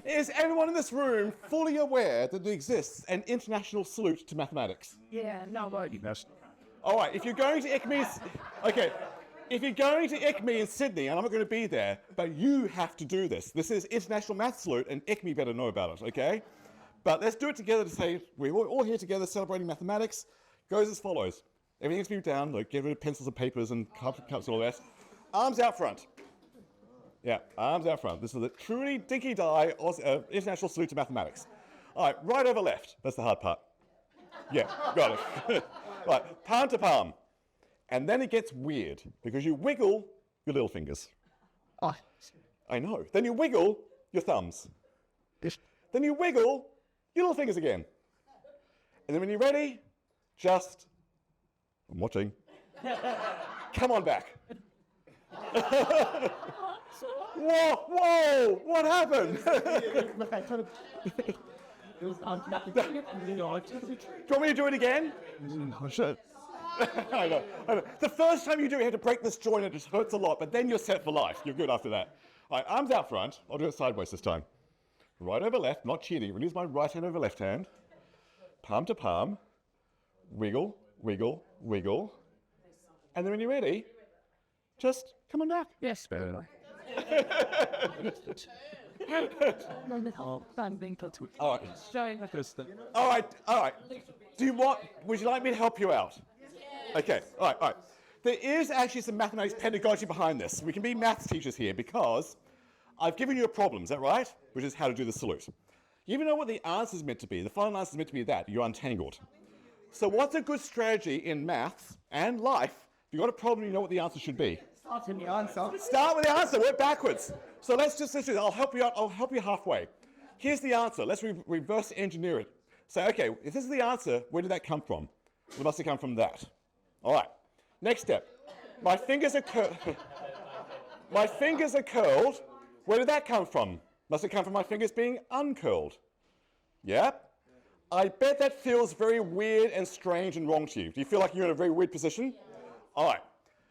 Is everyone in this room fully aware that there exists an international salute to mathematics? Yeah, no, but All right, if you're going to ICME, okay, if you're going to ICME in Sydney, and I'm not going to be there, but you have to do this. This is International Math Salute, and ICME better know about it, okay? But let's do it together to say we're all here together celebrating mathematics. Goes as follows. Everything's moved down, like get rid of pencils and papers and cups and all that. Arms out front. Yeah, arms out front. This is a truly dinky-die international salute to mathematics. All right, right over left. That's the hard part. Yeah, got it. Right, palm to palm. And then it gets weird because you wiggle your little fingers. oh, I know. Then you wiggle your thumbs. Then you wiggle your little fingers again. And then when you're ready, just, I'm watching. Come on back. Whoa, what happened? Do you want me to do it again? Oh, shit. I know. The first time you do it, you have to break this joint, it just hurts a lot, but then you're set for life. You're good after that. All right, arms out front. I'll do it sideways this time. Right over left, not cheating. Release my right hand over left hand. Palm to palm. Wiggle, wiggle, wiggle. And then when you're ready, just come on back. yes, better. All right. All right. Would you like me to help you out? Okay, all right. There is actually some mathematics pedagogy behind this. We can be maths teachers here because I've given you a problem, is that right? Which is how to do the salute. You even know what the answer is meant to be. The final answer is meant to be that. You're untangled. So what's a good strategy in maths and life? If you've got a problem, you know what the answer should be. Start with the answer. Start with the answer, work backwards. So let's do this. I'll help you out. I'll help you halfway. Here's the answer. Let's reverse engineer it. Say, okay, if this is the answer, where did that come from? It must have come from that. All right. Next step. My fingers are my fingers are curled. Where did that come from? Must have come from my fingers being uncurled. Yep. I bet that feels very weird and strange and wrong to you. Do you feel like you're in a very weird position? All right.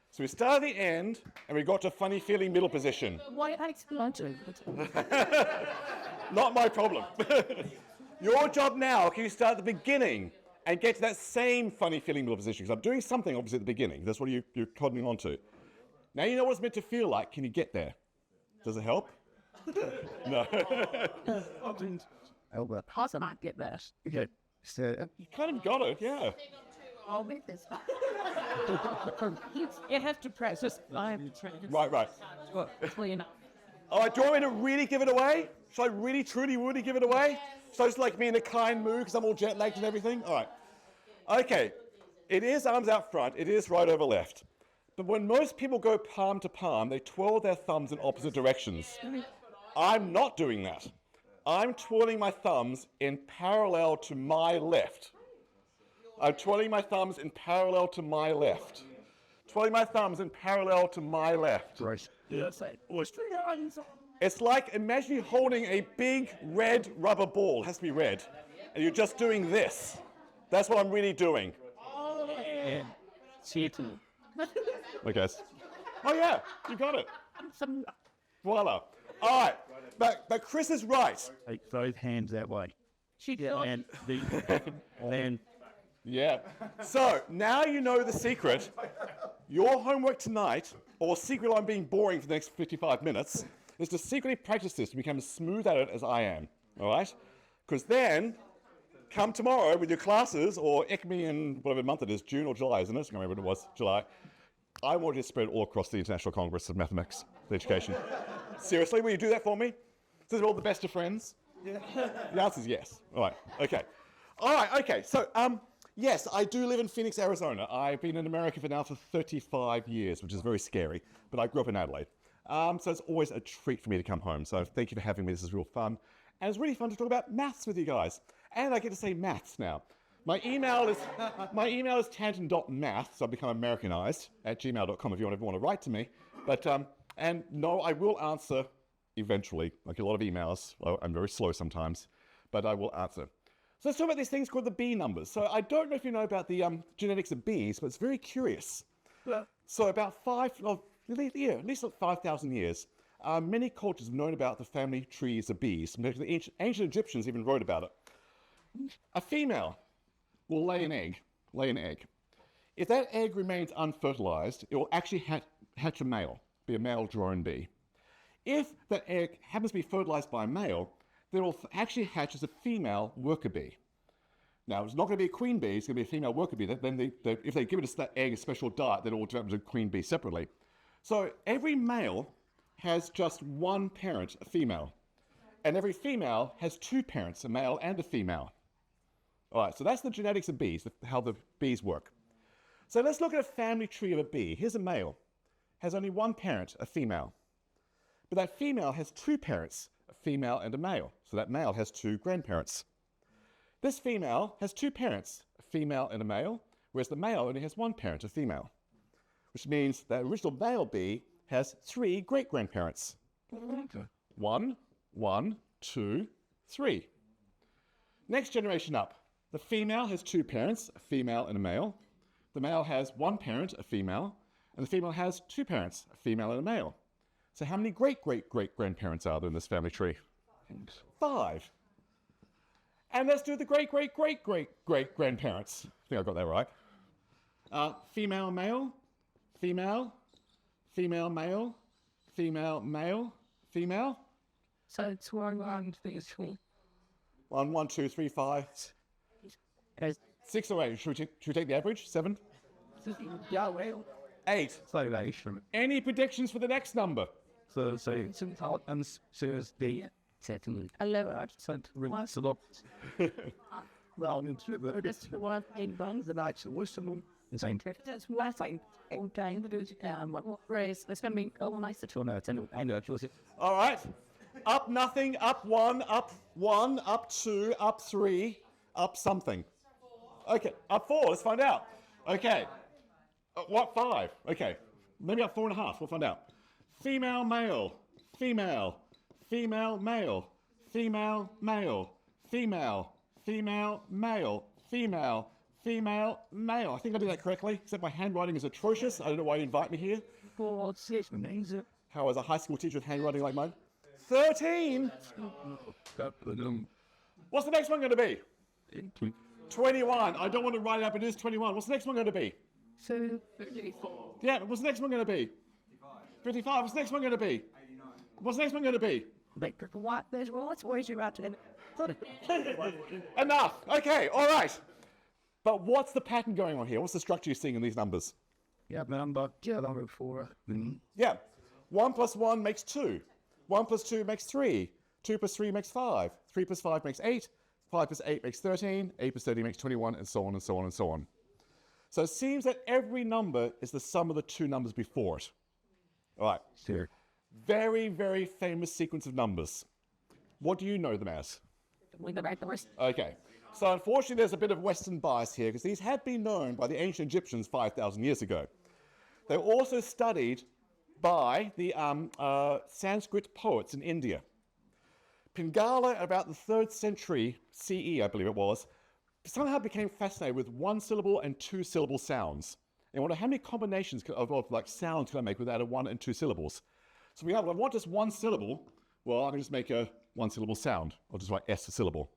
So we start at the end, and we got to funny feeling middle position. Why explain to Not my problem. Your job now, can you start at the beginning and get to that same funny feeling middle position? Because I'm doing something obviously at the beginning. That's what you're coding on to. Now you know what it's meant to feel like. Can you get there? Does it help? No. How can I get that? Okay. So, You kind of got it, yeah. I'll make this. You have to practice. I'm trying. Right. Clean up. All right, do you want me to really give it away? Should I really, truly, really give it away? So it's like me in a kind mood because I'm all jet lagged and everything? All right. Okay, it is arms out front. It is right over left. But when most people go palm to palm, they twirl their thumbs in opposite directions. I'm not doing that. I'm twirling my thumbs in parallel to my left. I'm twirling my thumbs in parallel to my left. Twirling my thumbs in parallel to my left. right. It's like, imagine you holding a big red rubber ball, it has to be red, and you're just doing this. That's what I'm really doing. Cheating. Okay. Oh yeah, you got it. Voila. All right, but Chris is right. Take both hands that way. She did. And Yeah. So now you know the secret. Your homework tonight, or secret I'm being boring for the next 55 minutes, is to secretly practice this to become as smooth at it as I am. All right? Because then, come tomorrow with your classes, or ICME in whatever month it is, June or July, isn't it? I can't remember what it was, July. I want you to spread all across the International Congress of Mathematics Education. Seriously, will you do that for me? So they're all the best of friends? Yeah. The answer is yes. All right. Okay. All right. Okay. So, yes, I do live in Phoenix, Arizona. I've been in America for 35 years, which is very scary. But I grew up in Adelaide. So it's always a treat for me to come home. So thank you for having me. This is real fun. And it's really fun to talk about maths with you guys. And I get to say maths now. My email is tangent.math, so I've become Americanized, @gmail.com if you ever want to write to me. But, and no, I will answer eventually. I get a lot of emails. Well, I'm very slow sometimes, but I will answer. So let's talk about these things called the bee numbers. So I don't know if you know about the genetics of bees, but it's very curious. So about at least 5,000 years, many cultures have known about the family trees of bees. The ancient Egyptians even wrote about it. A female will lay an egg. If that egg remains unfertilized, it will actually hatch a male, be a male drone bee. If that egg happens to be fertilized by a male, then it will actually hatch as a female worker bee. Now, it's not going to be a queen bee, it's going to be a female worker bee. Then if they give that egg a special diet, then it will develop as a queen bee separately. So every male has just one parent, a female. And every female has two parents, a male and a female. All right, so that's the genetics of bees, how the bees work. So let's look at a family tree of a bee. Here's a male, has only one parent, a female. But that female has two parents, a female and a male. So that male has two grandparents. This female has two parents, a female and a male, whereas the male only has one parent, a female. Which means that original male bee has three great-grandparents. 1, 2, 3. Next generation up. The female has two parents, a female and a male. The male has one parent, a female, and the female has two parents, a female and a male. So how many great-great-great-grandparents are there in this family tree? 5. And let's do the great-great-great-great-great-grandparents. I think I got that right. Female, male, female, female, male, female, male, female. So it's 1, 2, 3. 1, 2, 3, 5. 6 or 8. Should we take the average? 7? Yeah, well. 8. So they from Any predictions for the next number? Thursday. And Thursday. Second. 11. So relax a lot. Well, into the That's the one in buns. the nights of wisdom. It's ain't. That's one thing. All day. What race? It's going to be all nice to No, it's I know it was it. All right. Up nothing, up 1, up 1, up 2, up 3, up something. Okay, up 4. Let's find out. Okay. What 5? Okay. Maybe up 4.5. We'll find out. Female, male, female, female, male, female, male, female, female, male, female, female, male. I think I did that correctly, except my handwriting is atrocious. I don't know why you invite me here. 4, 6, names. How was a high school teacher with handwriting like mine? 13. What's the next one going to be? 21. I don't want to write it up, but it is 21. What's the next one going to be? 54. Yeah, but what's the next one going to be? 55. What's the next one going to be? What's the next one going to be? What? There's lots of ways about it. Enough. Okay, all right. But what's the pattern going on here? What's the structure you're seeing in these numbers? Yeah, number 4. Yeah. 1 plus 1 makes 2. 1 plus 2 makes 3. 2 plus 3 makes 5. 3 plus 5 makes 8. 5 plus 8 makes 13. 8 plus 30 makes 21, and so on and so on and so on. So it seems that every number is the sum of the two numbers before it. All right. Sure. Very, very famous sequence of numbers. What do you know them as? We go back to the Okay. So unfortunately, there's a bit of Western bias here because these had been known by the ancient Egyptians 5,000 years ago. They were also studied by the Sanskrit poets in India. Pingala, about the 3rd century CE, I believe it was, somehow became fascinated with 1-syllable and 2-syllable sounds. And wonder how many combinations of like sounds can I make without a 1 and 2 syllables. So for example, if I want just 1 syllable, well, I can just make a 1-syllable sound. I'll just write S a syllable.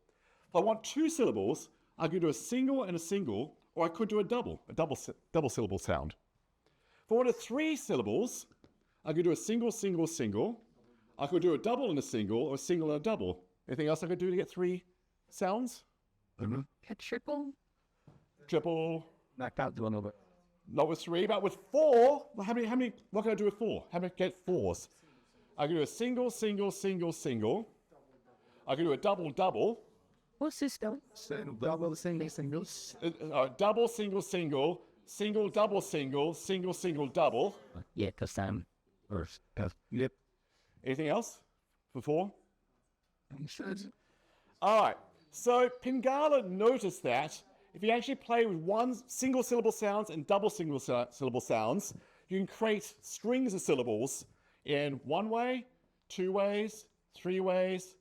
If I want 2 syllables, I could do a single and a single, or I could do a double syllable sound. If I wanted 3 syllables, I could do a single, single, single. I could do a double and a single, or a single and a double. Anything else I could do to get 3 sounds? A triple. Triple. Knocked out one of it. Not with 3, but with 4. Well, what can I do with 4? How many get 4s? I can do a single, single, single, single. I can do a double, double. What's this though? Double singles. Double, single, single, single, double, single, single, single, double. Yeah, because I'm first. Yep. Anything else for 4? All right. So Pingala noticed that if you actually play with 1 single syllable sounds and double single syllable sounds, you can create strings of syllables in 1 way, 2 ways, 3 ways,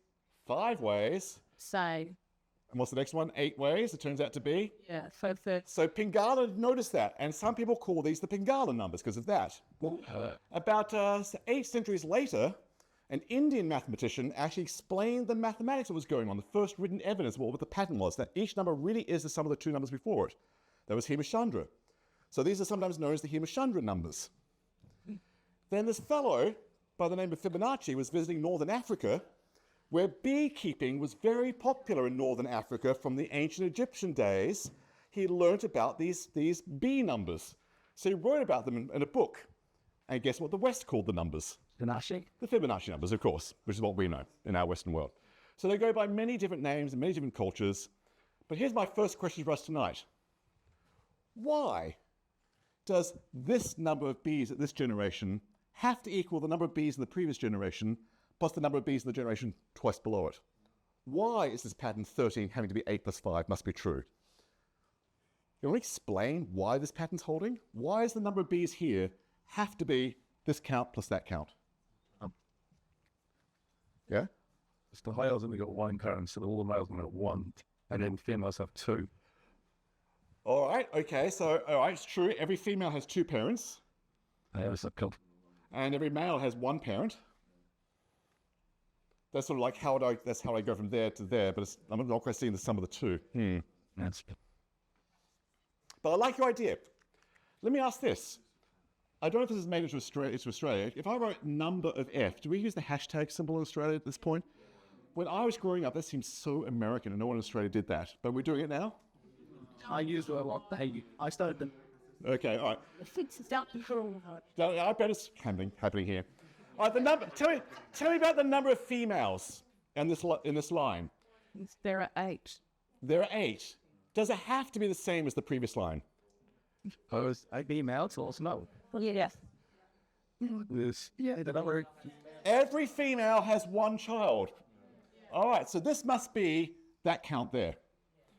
5 ways. Say. And what's the next one? 8 ways, it turns out to be. Yeah, 5, 6. So Pingala noticed that, and some people call these the Pingala numbers because of that. About 8 centuries later, An Indian mathematician actually explained the mathematics that was going on, the first written evidence of what the pattern was, that each number really is the sum of the two numbers before it. That was Hemachandra. So these are sometimes known as the Hemachandra numbers. Then this fellow by the name of Fibonacci was visiting northern Africa, where beekeeping was very popular in northern Africa from the ancient Egyptian days. He learnt about these bee numbers. So he wrote about them in a book. And guess what the West called the numbers? Fibonacci. The Fibonacci numbers, of course, which is what we know in our Western world. So they go by many different names in many different cultures. But here's my first question for us tonight. Why does this number of bees at this generation have to equal the number of bees in the previous generation plus the number of bees in the generation twice below it? Why is this pattern 13 having to be 8 plus 5 must be true? You want to explain why this pattern's holding? Why does the number of bees here have to be this count plus that count? Yeah? It's the males only got one parent, so all the males only got one, and then females have two. All right, okay, so, all right, it's true. Every female has two parents, It's a couple. and every male has one parent. That's sort of like that's how I go from there to there, but I'm not quite seeing the sum of the two. That's But I like your idea. Let me ask this. I don't know if this is made into Australia. If I wrote number of F, do we use the hashtag symbol in Australia at this point? When I was growing up, that seemed so American, and no one in Australia did that. But we're doing it now? I used a lot. I started them. Okay, all right. Fix it down. Now, I bet it's happening here. All right, the number. Tell me about the number of females in this line. There are 8. There are 8. Does it have to be the same as the previous line? Suppose I females also no. Well, yes. This, the number. Every female has one child. All right, so this must be that count there,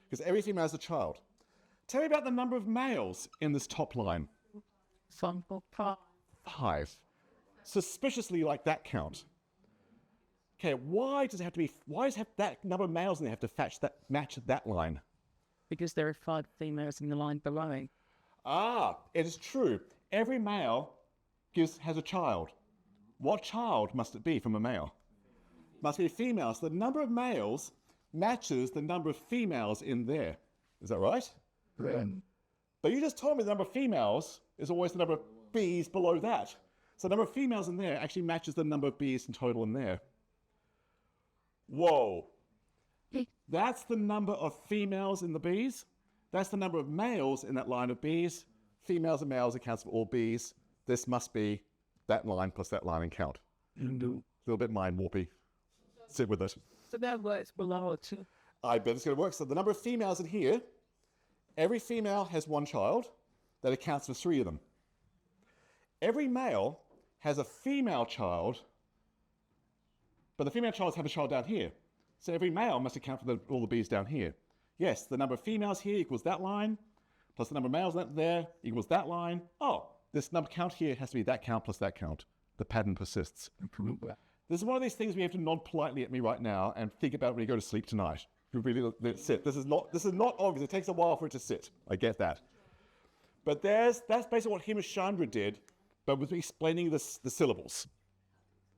because every female has a child. Tell me about the number of males in this top line. 5. Suspiciously like that count. Okay, why does that number of males in there have to match that line? Because there are 5 females in the line below. Ah, it is true. Every male has a child. What child must it be from a male? Must be a female. So the number of males matches the number of females in there. Is that right? Then But you just told me the number of females is always the number of bees below that. So the number of females in there actually matches the number of bees in total in there. Whoa. That's the number of females in the bees. That's the number of males in that line of bees. Females and males accounts for all bees. This must be that line plus that line and count. A little bit mind warpy. Sit with it. So that works below it too. I bet it's going to work. So the number of females in here, every female has one child. That accounts for 3 of them. Every male has a female child, but the female childs have a child down here. So every male must account for all the bees down here. Yes, the number of females here equals that line, plus the number of males there equals that line. Oh, this number count here has to be that count plus that count. The pattern persists. This is one of these things we have to nod politely at me right now and think about when you go to sleep tonight. You really let it sit. This is not obvious. It takes a while for it to sit. I get that. But that's basically what Hemachandra did, but with explaining the syllables.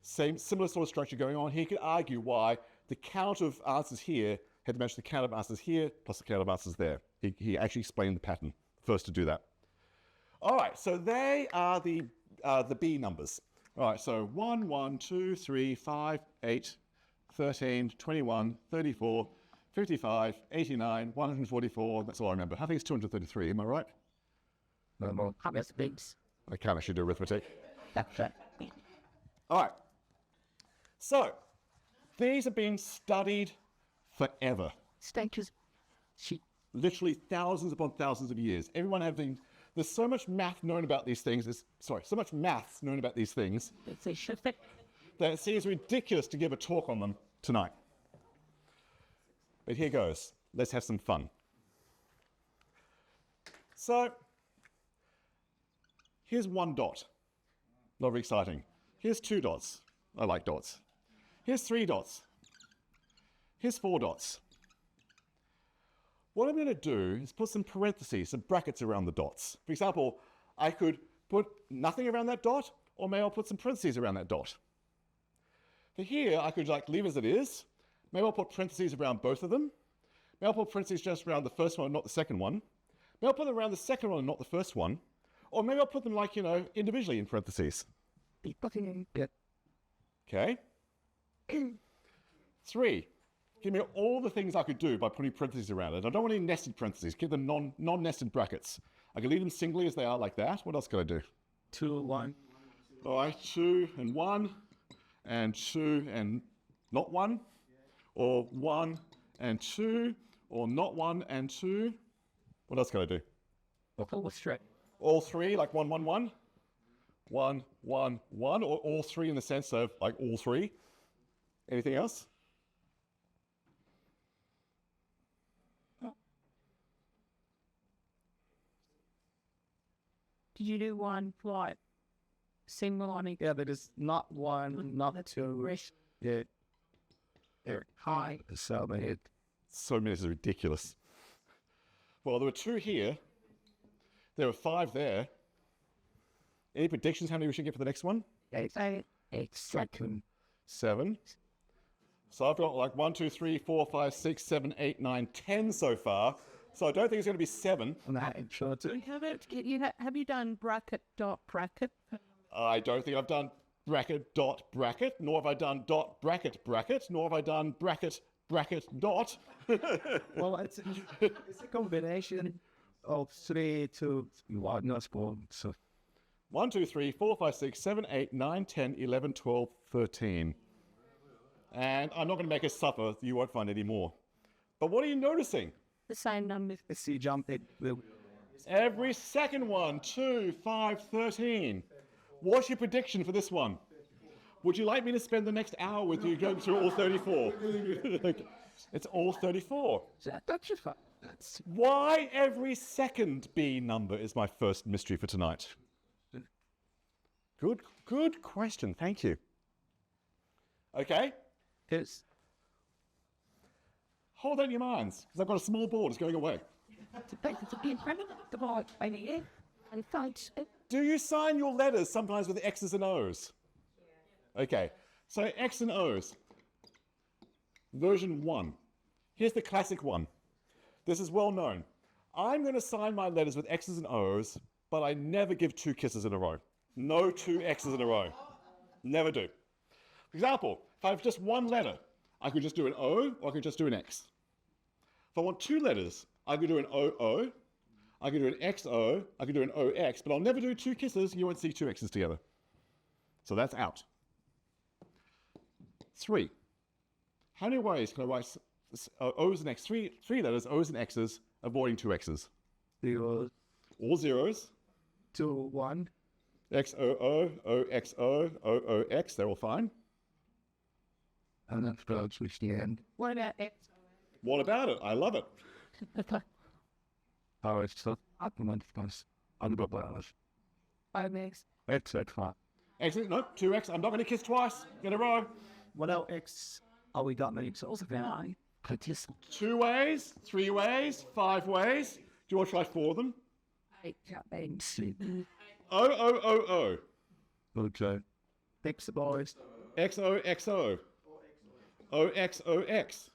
Similar sort of structure going on. He could argue why the count of answers here had to match the count of answers here plus the count of answers there. He actually explained the pattern first to do that. All right, so they are the B numbers. All right, so 1, 1, 2, 3, 5, 8, 13, 21, 34, 55, 89, 144. That's all I remember. I think it's 233. Am I right? no. That's bees. I can't actually do arithmetic. That's right. All right. So, these are being studied forever. Status. She. Literally thousands upon thousands of years. There's so much math known about these things. So much maths known about these things It's a shift. that it seems ridiculous to give a talk on them tonight. But here goes. Let's have some fun. So, here's 1 dot. Not very exciting. Here's 2 dots. I like dots. Here's 3 dots. Here's 4 dots. What I'm going to do is put some parentheses, some brackets around the dots. For example, I could put nothing around that dot, or maybe I'll put some parentheses around that dot. For here, I could like leave as it is. Maybe I'll put parentheses around both of them. Maybe I'll put parentheses just around the first one, not the second one. Maybe I'll put them around the second one and not the first one. Or maybe I'll put them like, individually in parentheses. Yeah. Okay? 3. Give me all the things I could do by putting parentheses around it. I don't want any nested parentheses. Keep them non-nested brackets. I can leave them singly as they are like that. What else could I do? 2, 1. All right, 2 and 1, and 2 and not 1, or 1 and 2, or not 1 and 2. What else can I do? All straight. All 3, like 1, 1, 1. 1, 1, 1, or all 3 in the sense of like all 3. Anything else? Did you do one like single on each? Yeah, there is not 1, not 2. Rest. Yeah. They're high. So they hit. So many, this is ridiculous. Well, there were 2 here. There were 5 there. Any predictions how many we should get for the next one? 8. Say 7. 7. So I've got like 1, 2, 3, 4, 5, 6, 7, 8, 9, 10 so far. So I don't think it's going to be 7. And that short. have you done bracket dot bracket? I don't think I've done bracket dot bracket, nor have I done dot bracket bracket, nor have I done bracket bracket dot. Well, it's a combination of 3 to 1, not 4. So 1, 2, 3, 4, 5, 6, 7, 8, 9, 10, 11, 12, 13. And I'm not going to make us suffer. You won't find any more. But what are you noticing? The same numbers. let's see, jump it. Every second one, 2, 5, 13. What's your prediction for this one? Would you like me to spend the next hour with you going through all 34? It's all 34. That's just fun. That's Why every second B number is my first mystery for tonight. Good question. Thank you. Okay, it's hold that in your minds, because I've got a small board. It's going away. And fight. Do you sign your letters sometimes with X's and O's? Okay, so X and O's. Version 1. Here's the classic one. This is well known. I'm going to sign my letters with X's and O's, but I never give 2 kisses in a row. No 2 X's in a row. Never do. For example, if I have just one letter, I could just do an O, or I could just do an X. If I want 2 letters, I could do an OO, I could do an XO, I could do an OX, but I'll never do 2 kisses. You won't see 2 X's together. So that's out. 3. How many ways can I write O's and X? 3 letters, O's and X's, avoiding 2 X's. 0, All zeros. 2, 1. XOO, OXO, OOX, they're all fine. And that's close with the end. What about X? What about it? I love it. Oh, it's so argument plus unbalanced. OX. X at 5. Excellent. No, 2X. I'm not going to kiss twice in a row. What else? X. Oh, we got many examples of that. 2 ways, 3 ways, 5 ways. Do you want to try 4 of them? OOOO. Okay. X boys. XOXO. OXOX.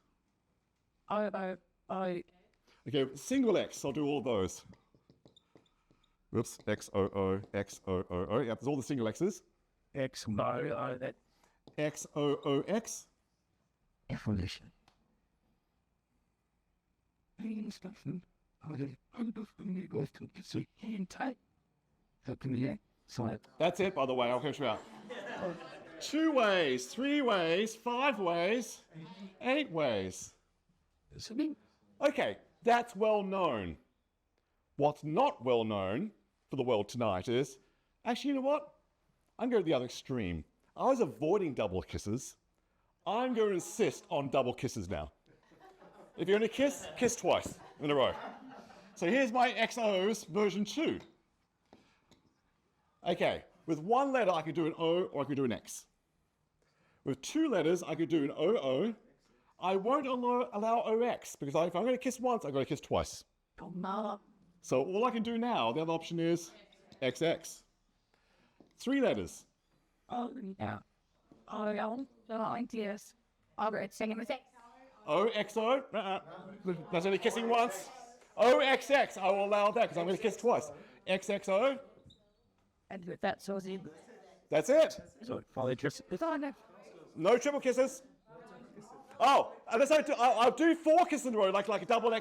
O. Okay, single X. I'll do all those. Whoops. XOO, XOOO. Yep, there's all the single X's. X. No, that XOOX. definition. Instruction. Goes to the sweet type. So can you so That's it, by the way. I'll catch you out. 2 ways, 3 ways, 5 ways, 8 ways. Okay, that's well known. What's not well known for the world tonight is, actually, you know what? I'm going to the other extreme. I was avoiding double kisses. I'm going to insist on double kisses now. If you're going to kiss, kiss twice in a row. So here's my XO's version 2. Okay, with 1 letter I could do an O or I could do an X. With 2 letters I could do an OO. I won't allow OX because if I'm going to kiss once, I've got to kiss twice. So all I can do now, the other option is XX. 3 letters. Oh, yeah. Oh, yeah. The ideas. I'll read second with it. OXO. That's only kissing once. OXX. I will allow that because I'm going to kiss twice. XXO. And with that, so it's That's it. So follow just No triple kisses. Oh, I'll do 4 kisses in a row, like a double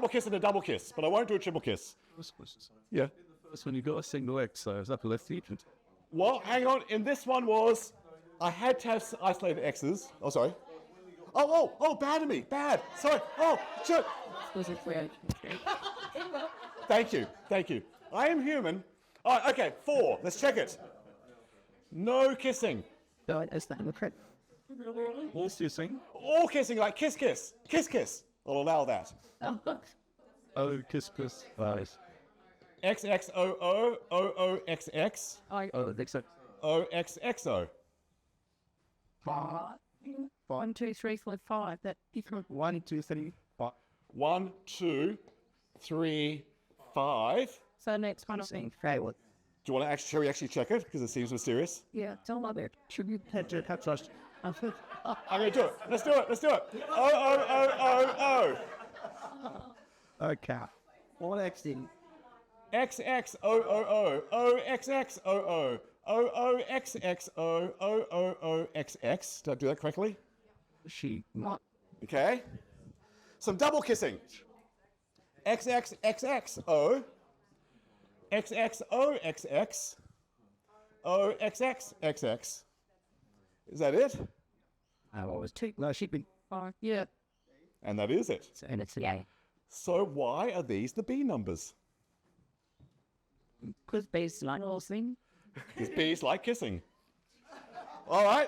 kiss and a double kiss, but I won't do a triple kiss. Yeah. first one you got a single X, so is that the left feet? Well, hang on. In this one was, I had to have isolated X's. Oh, sorry. Oh, bad of me. Bad. Sorry. Oh, sure. Thank you. I am human. All right, okay, 4. Let's check it. No kissing. So it's not the correct. What's your thing? All kissing, like kiss, kiss. Kiss, kiss. I'll allow that. Oh, kiss, kiss. Nice. XXOO, OOXX, Oh, next time. OXXO. 1, 2, 3, 4, 5. That different. 1, 2, 3, 4. 1, 2, 3, 5. So next one, I think. Okay, well, Do you want to actually, shall we actually check it? Because it seems mysterious. yeah, tell my bit. Should be Head trust. I'm going to do it. Let's do it. O. Okay. What X then? XXOOO, OXXOO, OOXXO, OOOXX. Did I do that correctly? She. Okay. Some double kissing. XXXXO, XXOXX, OXXXX. Is that it? I always take. No, she'd be. 5. Yeah. And that is it. And it's the A. So why are these the B numbers? Because baseline all thing. Because B's like kissing. All right.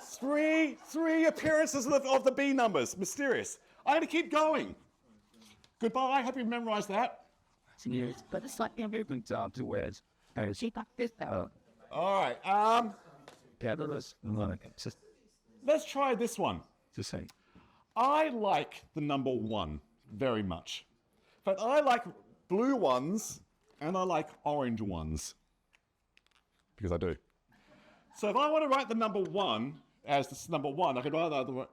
Three appearances of the B numbers. Mysterious. I'm going to keep going. Goodbye. Hope you memorized that. Yes, but it's like everything down to words. And she got this out. All right. Yeah, that's just Let's try this one. to say. I like the number 1 very much. But I like blue ones and I like orange ones. Because I do. So if I want to write the number 1 as this number 1, I could either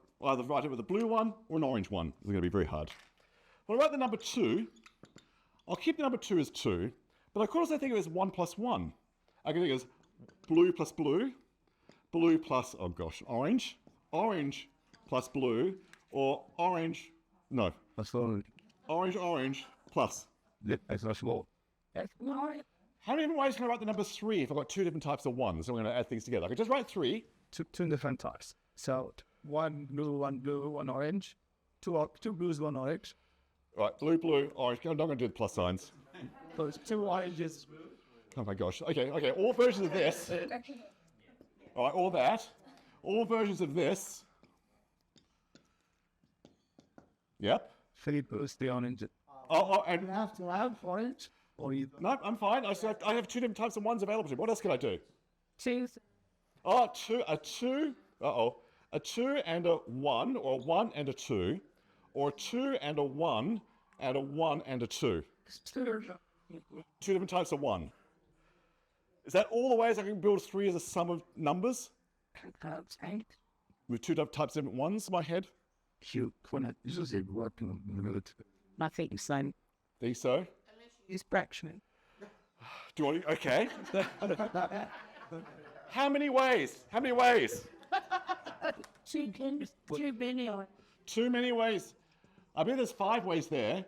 write it with a blue one or an orange one. It's going to be very hard. When I write the number 2, I'll keep the number 2 as 2, but I could also think of it as 1 plus 1. I can think of it as blue plus blue, blue plus, oh gosh, orange, orange plus blue, or orange, no, That's all. orange plus. That's not small. That's right. How many different ways can I write the number 3 if I've got 2 different types of 1s? So I'm going to add things together. I could just write 3. Two different types. So one blue, one orange. Two blues, one orange. Right, blue, blue, orange. I'm not going to do the plus signs. Those 2 oranges. Oh my gosh. Okay, all versions of this. All right, all that. All versions of this. Yep. 3 blues, 3 oranges. Oh, and Have to have orange. Or either. no, I'm fine. I have 2 different types of 1s available to me. What else can I do? 2. Oh, a 2 and a 1, or a 1 and a 2, or a 2 and a 1, and a 1 and a 2. 2 different types of 1. Is that all the ways I can build 3 as a sum of numbers? With 2 types of different 1s in my head? You want to use it working in the middle. Nothing the same. Think so? Is fraction. Do you want to? Okay. How many ways? 2 many. Too many ways. I believe there's 5 ways there.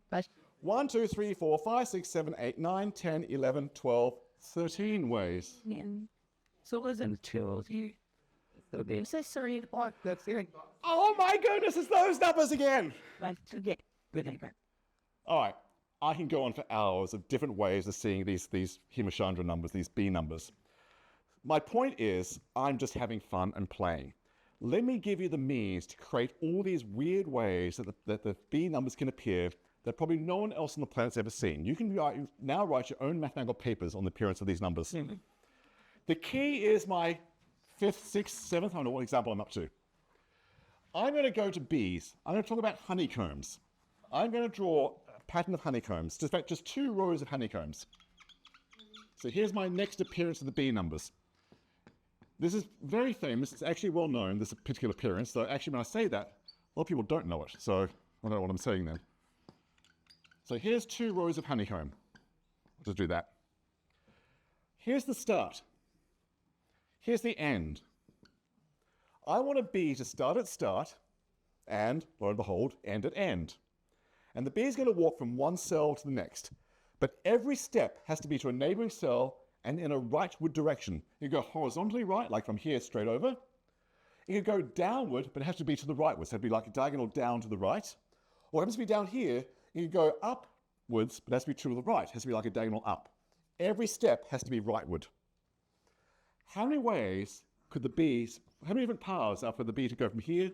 But 1, 2, 3, 4, 5, 6, 7, 8, 9, 10, 11, 12, 13 ways. so was it 2 you? So there's a 3 like that's the Oh my goodness, it's those numbers again. like to get whatever. All right, I can go on for hours of different ways of seeing these Himachandra numbers, these B numbers. My point is, I'm just having fun and playing. Let me give you the means to create all these weird ways that the B numbers can appear that probably no one else on the planet's ever seen. You can now write your own mathematical papers on the appearance of these numbers. The key is my 5th, 6th, 7th, I don't know what example I'm up to. I'm going to go to B's. I'm going to talk about honeycombs. I'm going to draw a pattern of honeycombs, just 2 rows of honeycombs. So here's my next appearance of the B numbers. This is very famous. It's actually well known, this particular appearance. So actually, when I say that, a lot of people don't know it. So I don't know what I'm saying then. So here's 2 rows of honeycomb. I'll just do that. Here's the start. Here's the end. I want a bee to start at start and, lo and behold, end at end. And the bee is going to walk from one cell to the next. But every step has to be to a neighboring cell and in a rightward direction. You go horizontally right, like from here straight over. You can go downward, but it has to be to the rightward. So it has to be like a diagonal down to the right. Or it happens to be down here, you can go upwards, but it has to be to the right. It has to be like a diagonal up. Every step has to be rightward. How many ways could the bees, how many different paths are for the bee to go from here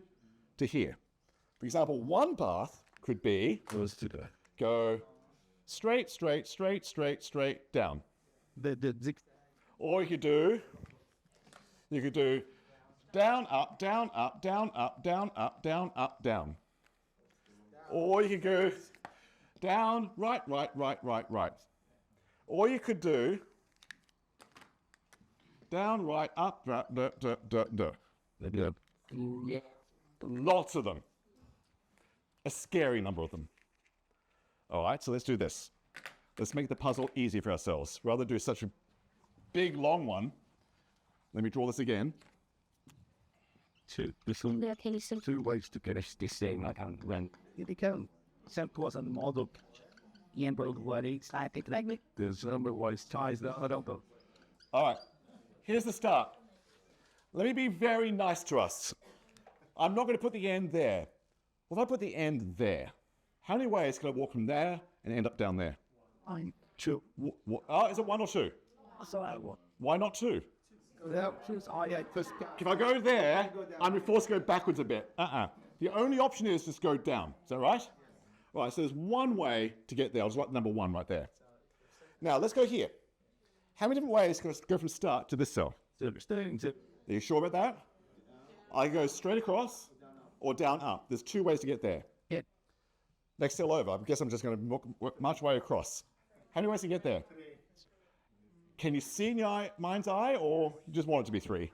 to here? For example, one path could be go straight, straight, straight, straight, straight, down. Or you could do down, up, down, up, down, up, down, up, down, up, down. Or you could go down, right, right, right, right, right. Or you could do down, right, up, Lots of them. A scary number of them. All right, so let's do this. Let's make the puzzle easy for ourselves. Rather than do such a big, long one, let me draw this again. Two ways to finish this thing. I can't run. It can. Simple as a model. There's a number of ways ties that I don't know. All right, here's the start. Let me be very nice to us. I'm not going to put the end there. Well, if I put the end there, how many ways can I walk from there and end up down there? Two. Oh, is it 1 or 2? Why not 2? If I go there, I'm forced to go backwards a bit. The only option is just go down. Is that right? Right, so there's one way to get there. I'll just write number 1 right there. Now, let's go here. How many different ways can I go from start to this cell? Are you sure about that? I go straight across or down up. There's 2 ways to get there. Yeah. Next cell over. I guess I'm just going to march my way across. How many ways to get there? Can you see in your mind's eye, or you just want it to be 3?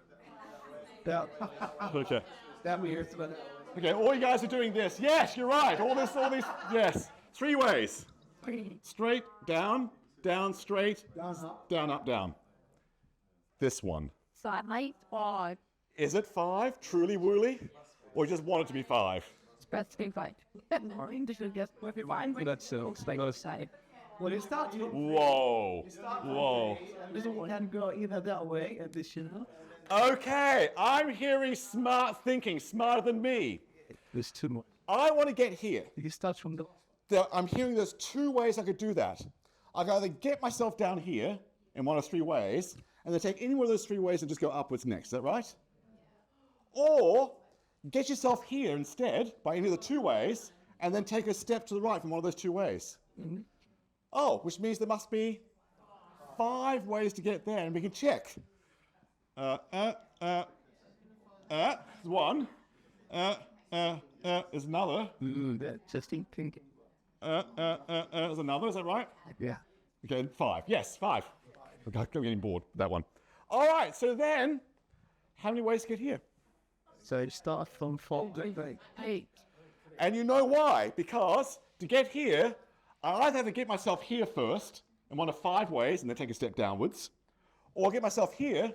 Okay. Okay, all you guys are doing this. Yes, you're right. All this, yes. 3 ways. Straight, down, down, straight, down, up, down. This one. Side, mate. 5. Is it 5, truly woolly? Or you just want it to be 5? It's best to be 5. That's well, it starts. Whoa. Whoa. It can go either that way, additional. Okay, I'm hearing smart thinking, smarter than me. There's 2 more. I want to get here. You start from the. I'm hearing there's 2 ways I could do that. I can either get myself down here in one of 3 ways, and then take any one of those 3 ways and just go upwards next. Is that right? Or get yourself here instead by any of the 2 ways, and then take a step to the right from one of those 2 ways. Mm-hmm. Oh, which means there must be 5 ways to get there, and we can check. One. Is another. Just thinking. There's another. Is that right? Yeah. Okay, 5. Yes, 5. Okay, I'm getting bored with that one. All right. So then, how many ways to get here? So you start from 4. 8. And you know why? Because to get here, I either have to get myself here first in one of 5 ways and then take a step downwards, or get myself here.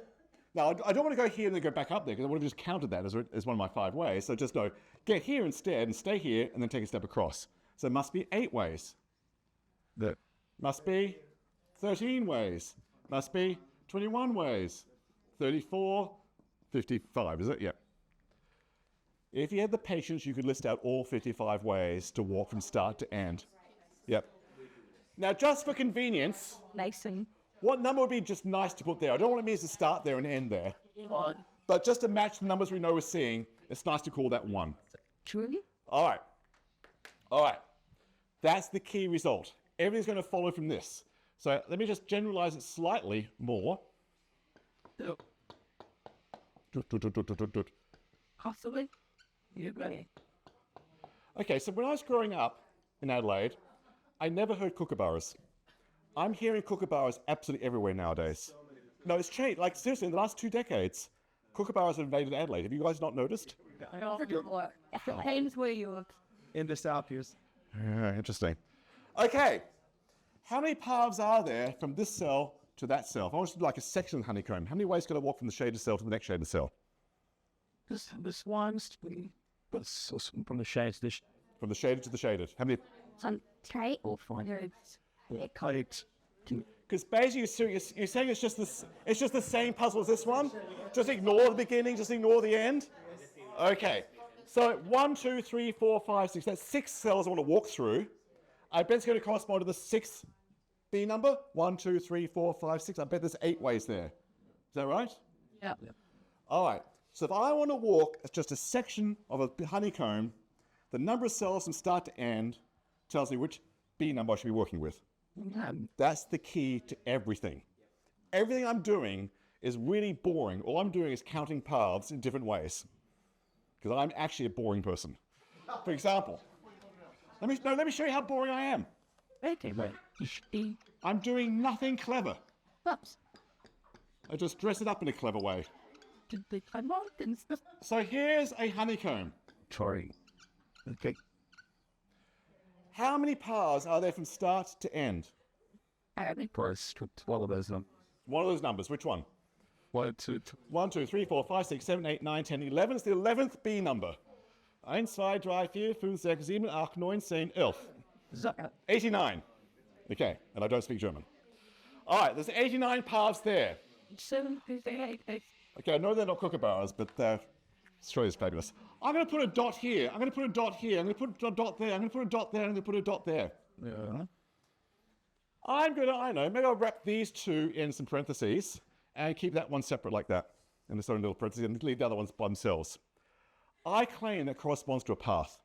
Now, I don't want to go here and then go back up there because I would have just counted that as one of my 5 ways. So just no, get here instead and stay here and then take a step across. So it must be 8 ways. Must be 13 ways. Must be 21 ways. 34, 55, is it? Yeah. If you had the patience, you could list out all 55 ways to walk from start to end. Yep. Now, just for convenience, Nice thing. what number would be just nice to put there? I don't want it means to start there and end there. 1. But just to match the numbers we know we're seeing, it's nice to call that 1. Truly? All right. All right. That's the key result. Everything's going to follow from this. So let me just generalize it slightly more. Possibly. You're ready. Okay, so when I was growing up in Adelaide, I never heard kookaburras. I'm hearing kookaburras absolutely everywhere nowadays. No, it's changed. Like, seriously, in the last 2 decades, kookaburras have invaded Adelaide. Have you guys not noticed? I don't know what. Depends where you look. In the south, yes. Yeah, interesting. Okay, how many paths are there from this cell to that cell? If I want to do like a section of honeycomb, how many ways can I walk from the shaded cell to the next shaded cell? This one's from the shades. This From the shaded to the shaded. How many? Some tight or fire. kite. Because basically you're saying it's just the same puzzle as this one. Just ignore the beginning. Just ignore the end. Okay. So 1, 2, 3, 4, 5, 6. That's 6 cells I want to walk through. I bet it's going to correspond to the 6th B number. 1, 2, 3, 4, 5, 6. I bet there's 8 ways there. Is that right? Yeah. All right. So if I want to walk just a section of a honeycomb, the number of cells from start to end tells me which B number I should be working with. That's the key to everything. Everything I'm doing is really boring. All I'm doing is counting paths in different ways. Because I'm actually a boring person. For example, let me show you how boring I am. I'm doing nothing clever. Oops. I just dress it up in a clever way. So here's a honeycomb. Sorry. Okay. How many paths are there from start to end? Press all of those. One of those numbers. Which one? 1, 2, 1, 2, 3, 4, 5, 6, 7, 8, 9, 10, 11. It's the 11th B number. 1, 2, 3, 4, 5, 6, 7, 8, 9, 10, 11. 89. Okay, and I don't speak German. All right, there's 89 paths there. 7, 8, 8. Okay, I know they're not kookaburras, but Australia's fabulous. I'm going to put a dot here. I'm going to put a dot here. I'm going to put a dot there. I'm going to put a dot there. I'm going to put a dot there. Yeah. Maybe I'll wrap these two in some parentheses and keep that one separate like that in its own little parentheses and leave the other ones by themselves. I claim that corresponds to a path.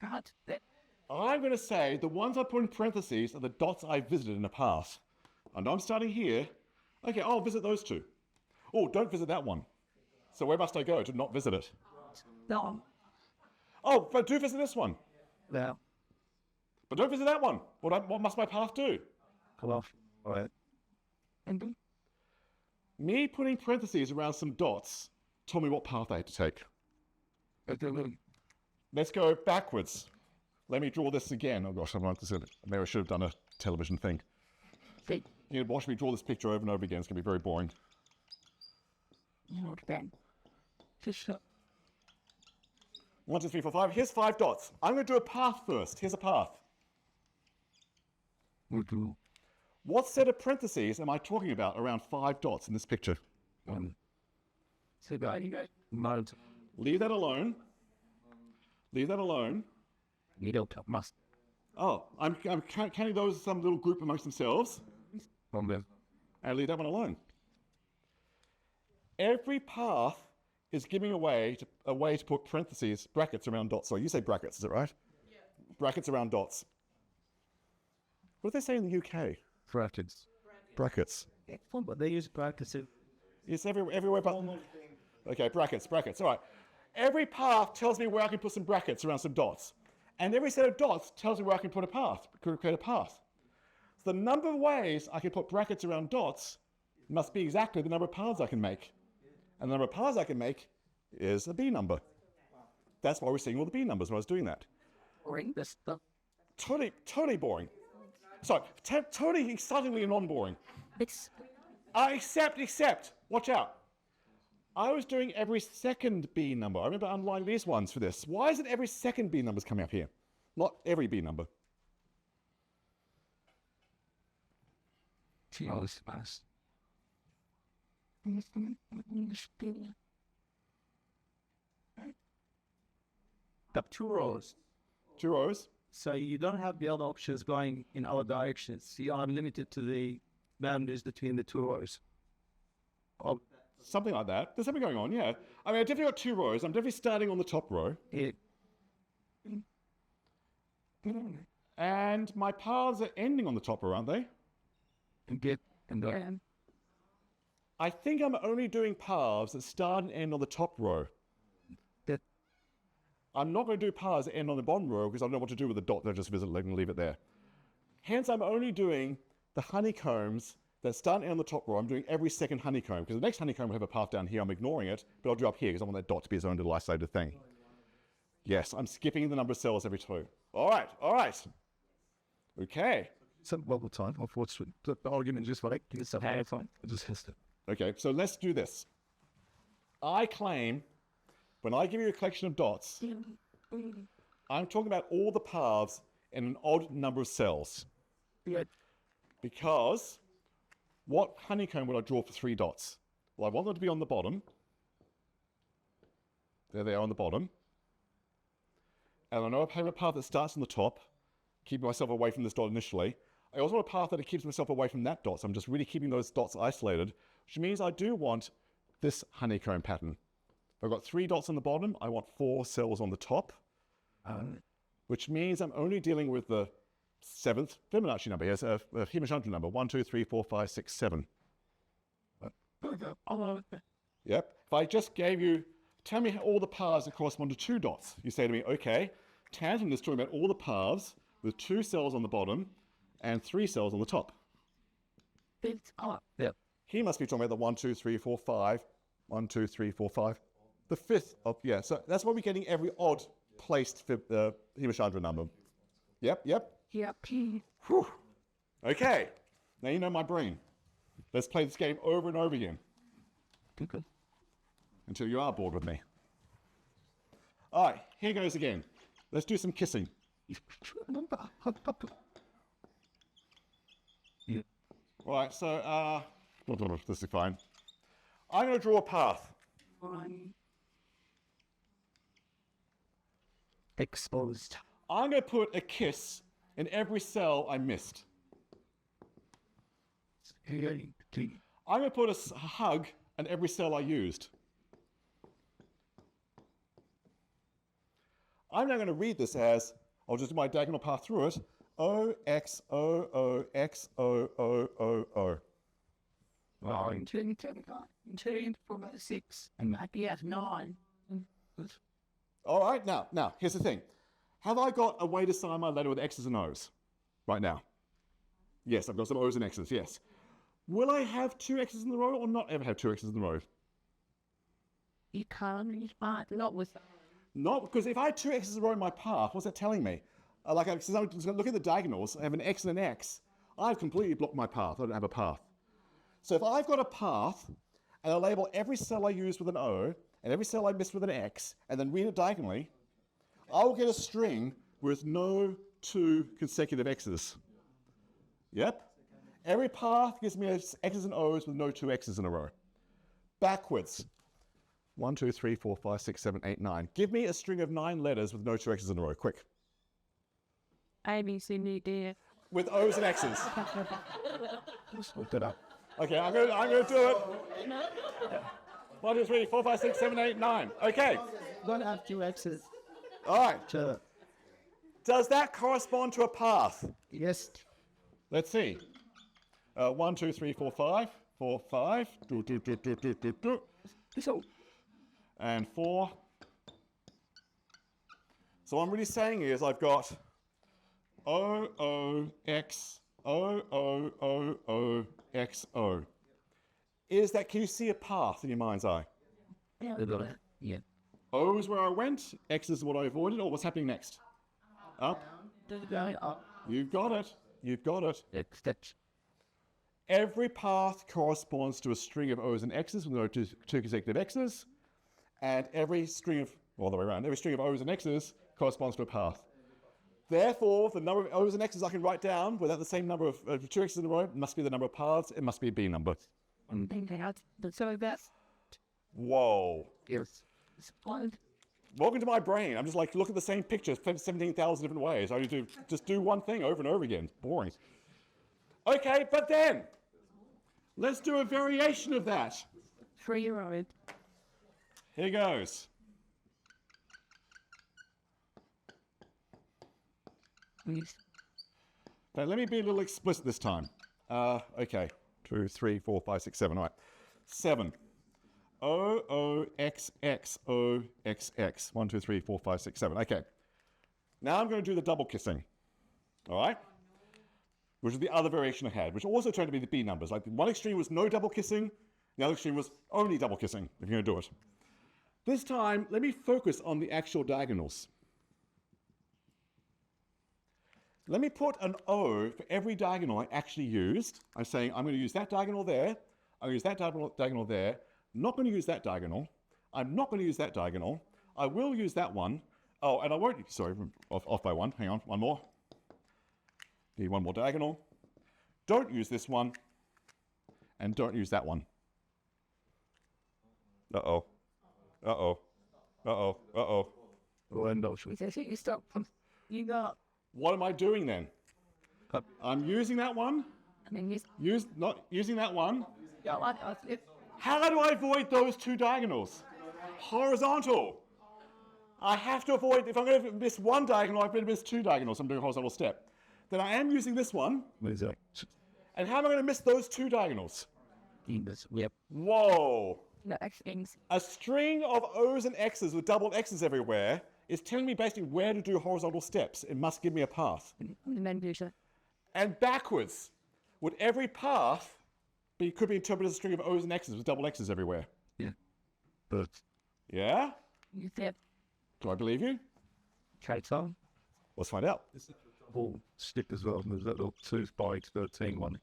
God. I'm going to say the ones I put in parentheses are the dots I visited in a path. And I'm starting here. Okay, I'll visit those two. Oh, don't visit that one. So where must I go to not visit it? No. Oh, but do visit this one. Now. But don't visit that one. What must my path do? Come off. All right. And Me putting parentheses around some dots told me what path I had to take. Let's go backwards. Let me draw this again. Oh gosh, maybe I should have done a television thing. see. You know, watch me draw this picture over and over again. It's going to be very boring. You know, then. Just 1, 2, 3, 4, 5. Here's 5 dots. I'm going to do a path first. Here's a path. What set of parentheses am I talking about around 5 dots in this picture? so bad. You guys. Mount. Leave that alone. Leave that alone. Needle must. Oh, I'm counting those as some little group amongst themselves. On them. And leave that one alone. Every path is giving a way to put parentheses, brackets around dots. Sorry, you say brackets, is it right? Yeah. Brackets around dots. What do they say in the UK? Brackets. Brackets. But they use brackets. It's everywhere but... Okay, brackets. All right. Every path tells me where I can put some brackets around some dots. And every set of dots tells me where I can put a path, create a path. So the number of ways I can put brackets around dots must be exactly the number of paths I can make. And the number of paths I can make is a B number. That's why we're seeing all the B numbers when I was doing that. Bring this stuff. Totally boring. Sorry, totally excitingly non-boring. It's Except, watch out. I was doing every second B number. I remember underlining these ones for this. Why isn't every second B numbers coming up here? Not every B number. The 2 rows. 2 rows. So you don't have the other options going in other directions. You are limited to the boundaries between the 2 rows. Oh, something like that. There's something going on, yeah. I mean, I definitely got 2 rows. I'm definitely starting on the top row. It, And my paths are ending on the top row, aren't they? get and yeah. I think I'm only doing paths that start and end on the top row. that I'm not going to do paths that end on the bottom row because I don't know what to do with the dot that I just visited and leave it there. Hence, I'm only doing the honeycombs That's starting on the top row. I'm doing every second honeycomb, because the next honeycomb will have a path down here. I'm ignoring it, but I'll do up here because I want that dot to be its own little isolated thing. Yes, I'm skipping the number of cells every two. All right, all right. Okay. Some bubble time, unfortunately. The argument just like it's a fine. It just has to. Okay, so let's do this. I claim, when I give you a collection of dots, I'm talking about all the paths in an odd number of cells. Yeah. Because what honeycomb would I draw for 3 dots? Well, I want them to be on the bottom. There they are on the bottom. And I know I have a path that starts on the top, keeping myself away from this dot initially. I also want a path that keeps myself away from that dot, so I'm just really keeping those dots isolated, which means I do want this honeycomb pattern. If I've got 3 dots on the bottom, I want 4 cells on the top, which means I'm only dealing with the 7th Fibonacci number. Here's a Himashantara number, 1, 2, 3, 4, 5, 6, 7. Yep. If I just gave you, tell me all the paths that correspond to 2 dots. You say to me, okay, Tanton is talking about all the paths with 2 cells on the bottom and 3 cells on the top. Yeah. He must be talking about the 1, 2, 3, 4, 5. 1, 2, 3, 4, 5. The 5th of, yeah, so that's why we're getting every odd placed Himashantara number. Yep, yep. Yep. Whew. Okay, now you know my brain. Let's play this game over and over again Okay. until you are bored with me. All right, here goes again. Let's do some kissing. Yeah. All right, so, this is fine. I'm going to draw a path. Exposed. I'm going to put a kiss in every cell I missed. I'm going to put a hug in every cell I used. I'm now going to read this as, I'll just do my diagonal path through it, O, X, O, O, X, O, O, O, O. 9, 10, 10, 4, 6, and maybe at 9. All right, now, here's the thing. Have I got a way to sign my letter with X's and O's right now? Yes, I've got some O's and X's, yes. Will I have 2 X's in a row or not ever have 2 X's in a row? You can't, not with Not because if I had 2 X's in a row in my path, what's that telling me? Since I'm just going to look at the diagonals, I have an X and an X. I've completely blocked my path. I don't have a path. So if I've got a path, and I label every cell I use with an O, and every cell I miss with an X, and then read it diagonally, I will get a string with no 2 consecutive X's. Yep. Every path gives me X's and O's with no 2 X's in a row. Backwards. 1, 2, 3, 4, 5, 6, 7, 8, 9. Give me a string of 9 letters with no 2 X's in a row. Quick. A, B, C, D, D. With O's and X's. Let's look that up. Okay, I'm going to do it. 1, 2, 3, 4, 5, 6, 7, 8, 9. Okay. Don't have 2 X's. All right. Sure. Does that correspond to a path? Yes. Let's see. 1, 2, 3, 4, 5. 4, 5. Do, do, do, do, do, do, do. So, And 4. So what I'm really saying is I've got O, O, X, O, O, O, O, X, O. Can you see a path in your mind's eye? yeah. O is where I went, X is what I avoided, or what's happening next? Up. Going up. You've got it. You've got it. Extension. Every path corresponds to a string of O's and X's with no 2 consecutive X's. And every string of, all the way around, every string of O's and X's corresponds to a path. Therefore, the number of O's and X's I can write down without the same number of 2 X's in a row must be the number of paths. It must be a B number. So that's Whoa. Yes. one. Welcome to my brain. I'm just like, look at the same picture 17,000 different ways. I just do one thing over and over again. It's boring. Okay, but then, let's do a variation of that. 3-year-old. Here goes. Now, let me be a little explicit this time. Okay. 2, 3, 4, 5, 6, 7. All right. 7. O, O, X, X, O, X, X. 1, 2, 3, 4, 5, 6, 7. Okay. Now I'm going to do the double kissing. All right? which is the other variation I had, which also turned to be the B numbers. Like one extreme was no double kissing, the other extreme was only double kissing, if you're going to do it. This time, let me focus on the actual diagonals. Let me put an O for every diagonal I actually used. I'm saying I'm going to use that diagonal there, I'm going to use that diagonal there, not going to use that diagonal, I'm not going to use that diagonal, I will use that one. Oh, and I won't, sorry, off by one, hang on, one more. Need one more diagonal. Don't use this one, and don't use that one. Uh-oh. Uh-oh. Uh-oh. Uh-oh. Well, no, sure. You stop. You got. What am I doing then? I'm using that one. I mean, Not using that one. yeah, what? How do I avoid those two diagonals? Horizontal. I have to avoid, if I'm going to miss one diagonal, I've going to miss two diagonals. I'm doing a horizontal step. Then I am using this one. What is that? And how am I going to miss those two diagonals? Yep. Whoa. No, things. A string of O's and X's with double X's everywhere is telling me basically where to do horizontal steps. It must give me a path. And backwards, would every path could be interpreted as a string of O's and X's with double X's everywhere? Yeah. But Yeah? You said. Do I believe you? okay, so Let's find out. this is a double stick as well. There's that little 2 by 13 one.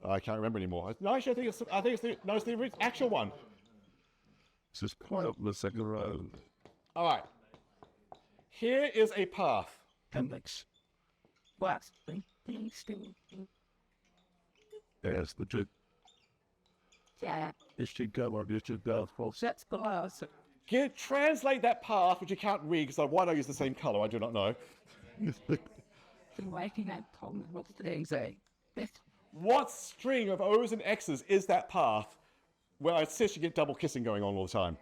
I can't remember anymore. No, actually, I think it's the actual one. It's just quite up the second row. All right. Here is a path. Appendix. What? There's the two. Yeah. It should go or it should go for That's glass. Translate that path, which you can't read because why don't I use the same color? I do not know. Waking up, Tom. What's the thing say? What string of O's and X's is that path where I insist you get double kissing going on all the time?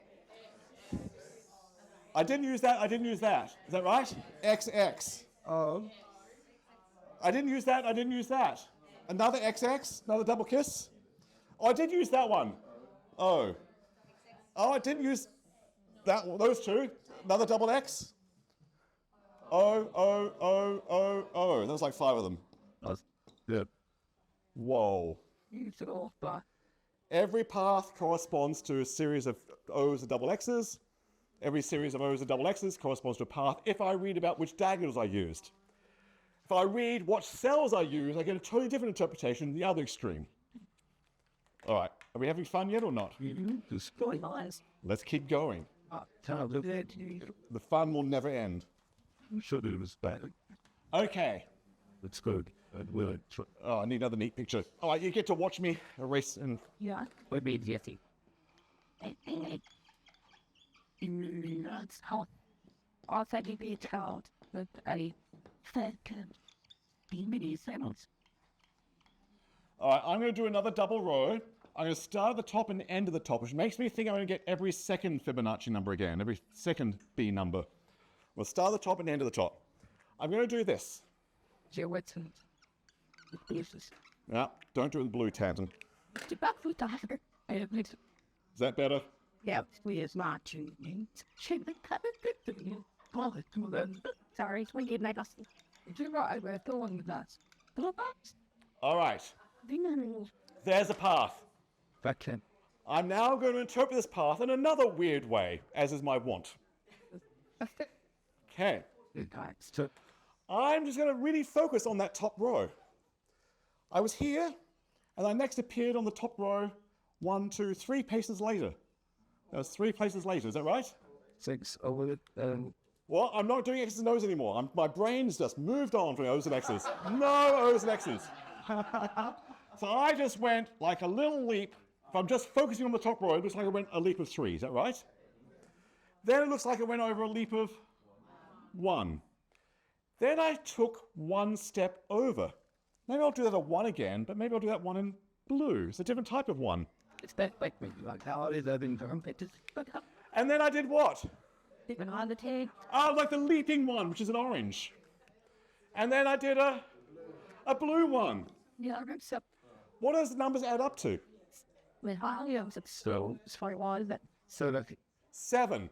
I didn't use that. Is that right? XX. Oh. I didn't use that. Another XX? Another double kiss? Oh, I did use that one. Oh. Oh, I didn't use those two. Another double X? Oh. There was like 5 of them. Yeah. Whoa. You took off, but. Every path corresponds to a series of O's and double X's. Every series of O's and double X's corresponds to a path if I read about which diagonals I used. If I read what cells I used, I get a totally different interpretation than the other extreme. All right, are we having fun yet or not? Just Going nice. Let's keep going. tell them The fun will never end. should do was bad. Okay. It's good. And we'll try. Oh, I need another neat picture. All right, you get to watch me erase and... Yeah. We'll be Jesse. That's how. I think it'd be told that a second. Mini seconds. All right, I'm going to do another double row. I'm going to start at the top and end at the top, which makes me think I'm going to get every second Fibonacci number again, every second B number. We'll start at the top and end at the top. I'm going to do this. Gelatin. Yeah, don't do it with blue, Tanton. The back foot diver. I have mixed. Is that better? Yeah, we is marching. Shit, the cut it. Call it to them. Sorry, it's when you make us. You're right, we're going with us. All right, there's a path. Backhand. I'm now going to interpret this path in another weird way, as is my wont. Okay, So, I'm just going to really focus on that top row. I was here, and I next appeared on the top row 1, 2, 3 paces later. That was 3 places later, is that right? 6 over it. Well, I'm not doing X's and O's anymore. My brain's just moved on from O's and X's. No O's and X's. So I just went like a little leap. If I'm just focusing on the top row, it looks like I went a leap of 3. Is that right? Then it looks like I went over a leap of 1. Then I took 1 step over. Maybe I'll do that at 1 again, but maybe I'll do that 1 in blue. It's a different type of 1. It's that like me, like how it is having trumpet. And then I did what? Even on the tank. Oh, like the leaping 1, which is an orange. And then I did a blue 1. Yeah, I'm so. What does the numbers add up to? With high of So, it's for one that. so that 7.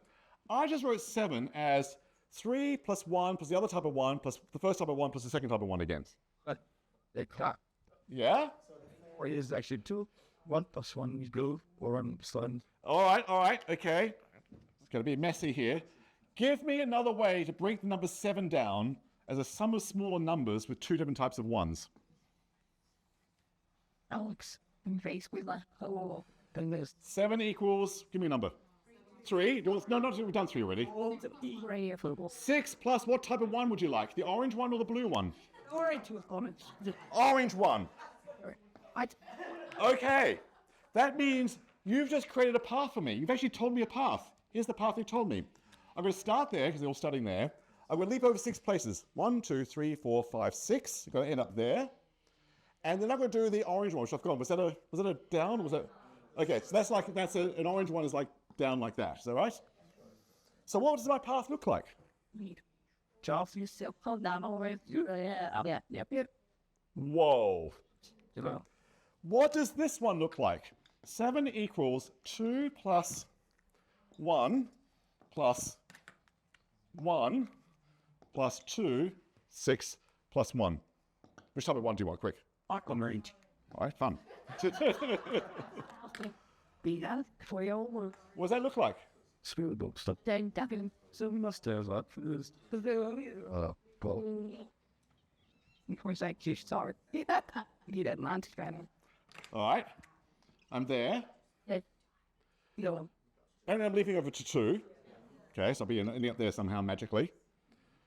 I just wrote 7 as 3 plus 1 plus the other type of 1 plus the first type of 1 plus the second type of 1 again. they cut. Yeah? Or is actually 2. 1 plus 1 is blue, or 1 plus 1. All right, okay. It's going to be messy here. Give me another way to break the number 7 down as a sum of smaller numbers with 2 different types of ones. Alex, in face with like, oh, And there's 7 equals, give me a number. 3? No, not we've done 3 already. gray football. 6 plus what type of one would you like? The orange one or the blue one? Orange with orange. Orange one. I Okay. That means you've just created a path for me. You've actually told me a path. Here's the path you told me. I'm going to start there because they're all starting there. I'm going to leap over 6 places. 1, 2, 3, 4, 5, 6. I'm going to end up there. And then I'm going to do the orange one, which I've gone. Was that a down? Or was that? Okay, so an orange one is like down like that. Is that right? So what does my path look like? need. Charles, you still hold down always. Yeah. Whoa. you know, What does this one look like? 7 equals 2 plus 1 plus 1 plus 2, 6 plus 1. Which type of one do you want, quick? Aquaman range. All right, fun. Be that for your work. What does that look like? Spirit book stuff. Then Devin. So we must have that for this. Well, Of course, I just start. You didn't understand. All right. I'm there. You know, And I'm leaping over to 2. Okay, so I'll be ending up there somehow magically.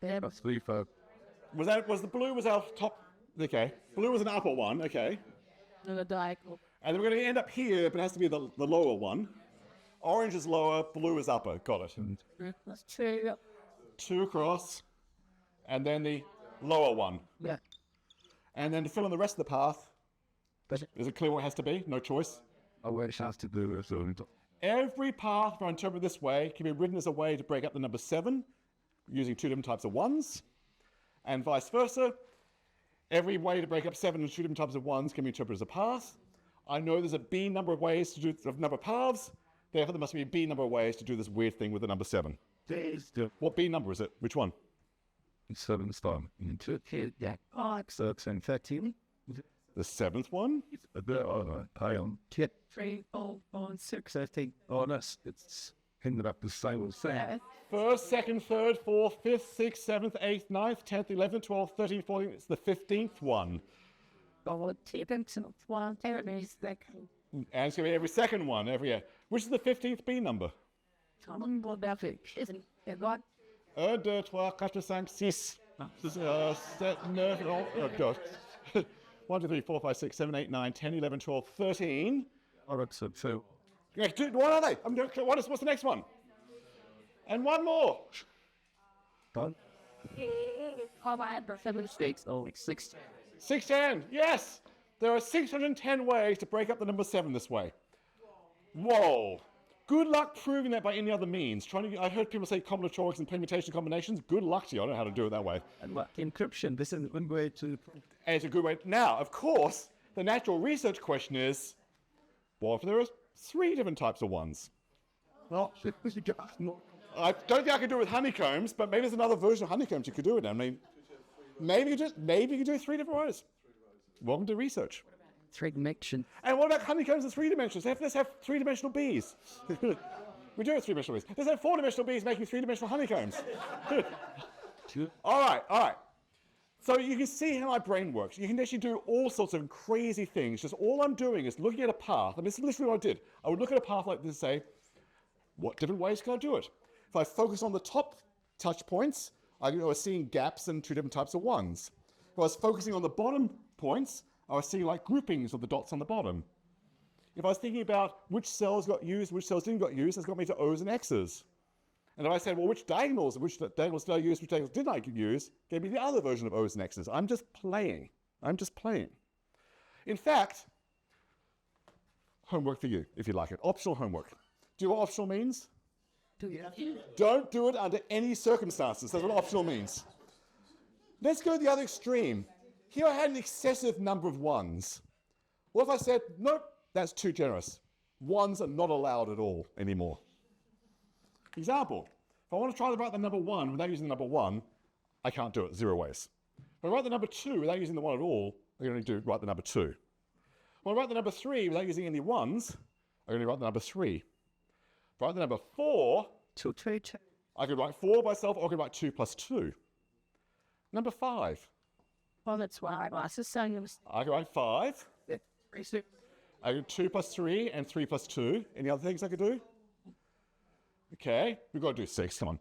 there 3, 4. Was the blue was our top? Okay. Blue was an upper one. Okay. was a diagonal. And then we're going to end up here, but it has to be the lower one. Orange is lower, blue is upper. Got it. That's 2. 2 across, and then the lower one. Yeah. And then to fill in the rest of the path, But is it clear what it has to be? No choice. I wish has to do with it. Every path, if I interpret this way, can be written as a way to break up the number 7 using 2 different types of ones, and vice versa. Every way to break up 7 into 2 different types of ones can be interpreted as a path. I know there's a B number of ways to do a number of paths. Therefore, there must be a B number of ways to do this weird thing with the number 7. There's the What B number is it? Which one? 7 storm into it. Yeah. 6 and 13. The 7th one? There are pion. Kit 3, 4, 5, 6, 13. Oh, it's ended up the same as that. 1st, 2nd, 3rd, 4th, 5th, 6th, 7th, 8th, 9th, 10th, 11th, 12th, 13th, 14th. It's the 15th one. go to the 1, 2, 3, And it's going to be every second one, every year. Which is the 15th B number? Someone will never isn't it got 1, 2, 3, 4, 5, 6. 7, 9, oh God. 1, 2, 3, 4, 5, 6, 7, 8, 9, 10, 11, 12, 13. Oh, that's a 2. What are they? What's the next one? And one more. Done. how about the 7 6 oh 6 610. Yes. There are 610 ways to break up the number 7 this way. Whoa. Good luck proving that by any other means. I heard people say combinatorics and permutation combinations. Good luck to you. I don't know how to do it that way. And what encryption? This is one way to. And it's a good way. Now, of course, the natural research question is, what if there are 3 different types of ones? Well, I don't think I could do it with honeycombs, but maybe there's another version of honeycombs you could do it. I mean, maybe you could do 3 different ways. Welcome to research. 3 dimension. And what about honeycombs in 3 dimensions? Let's have 3-dimensional bees. We do have 3-dimensional bees. Let's have 4-dimensional bees making 3-dimensional honeycombs. All right. So you can see how my brain works. You can actually do all sorts of crazy things. Just all I'm doing is looking at a path. I mean, this is literally what I did. I would look at a path like this and say, what different ways can I do it? If I focus on the top touch points, I was seeing gaps in 2 different types of ones. If I was focusing on the bottom points, I was seeing like groupings of the dots on the bottom. If I was thinking about which cells got used, which cells didn't get used, that's got me to O's and X's. And if I said, well, which diagonals did I use, which diagonals didn't I use, gave me the other version of O's and X's. I'm just playing. In fact, homework for you, if you like it. Optional homework. Do you know what optional means? Don't do it under any circumstances. That's what optional means. Let's go to the other extreme. Here I had an excessive number of ones. What if I said, nope, that's too generous. Ones are not allowed at all anymore. Example, if I want to try to write the number 1 without using the number 1, I can't do it, 0 ways. If I write the number 2 without using the 1 at all, I'm going to write the number 2. When I write the number 3 without using any ones, I'm going to write the number 3. If I write the number 4, 2, 2, 2. I could write 4 by itself, or I could write 2 plus 2. Number 5. Well, that's why I was saying. I could write 5. I could 2 plus 3 and 3 plus 2. Any other things I could do? Okay, we've got to do 6. Come on.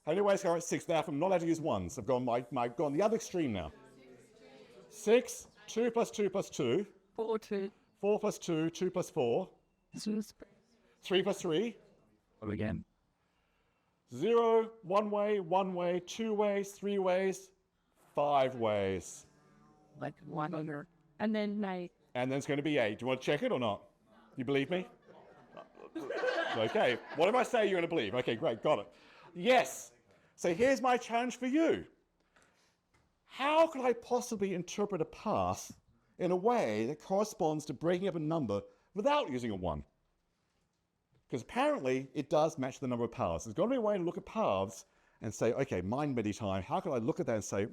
How many ways can I write 6? Now, if I'm not allowed to use ones, I've gone gone the other extreme now. 6, 2 plus 2 plus 2. 4, 2. 4 plus 2, 2 plus 4. 3 plus 3. Well, again. 0, 1 way, 2 ways, 3 ways, 5 ways. Like 1 under. And then 8. And then it's going to be 8. Do you want to check it or not? You believe me? Okay. Whatever I say, you're going to believe. Okay, great. Got it. Yes. So here's my challenge for you. How could I possibly interpret a path in a way that corresponds to breaking up a number without using a 1? Because apparently it does match the number of paths. There's got to be a way to look at paths and say, okay, mind many time. How can I look at that and say,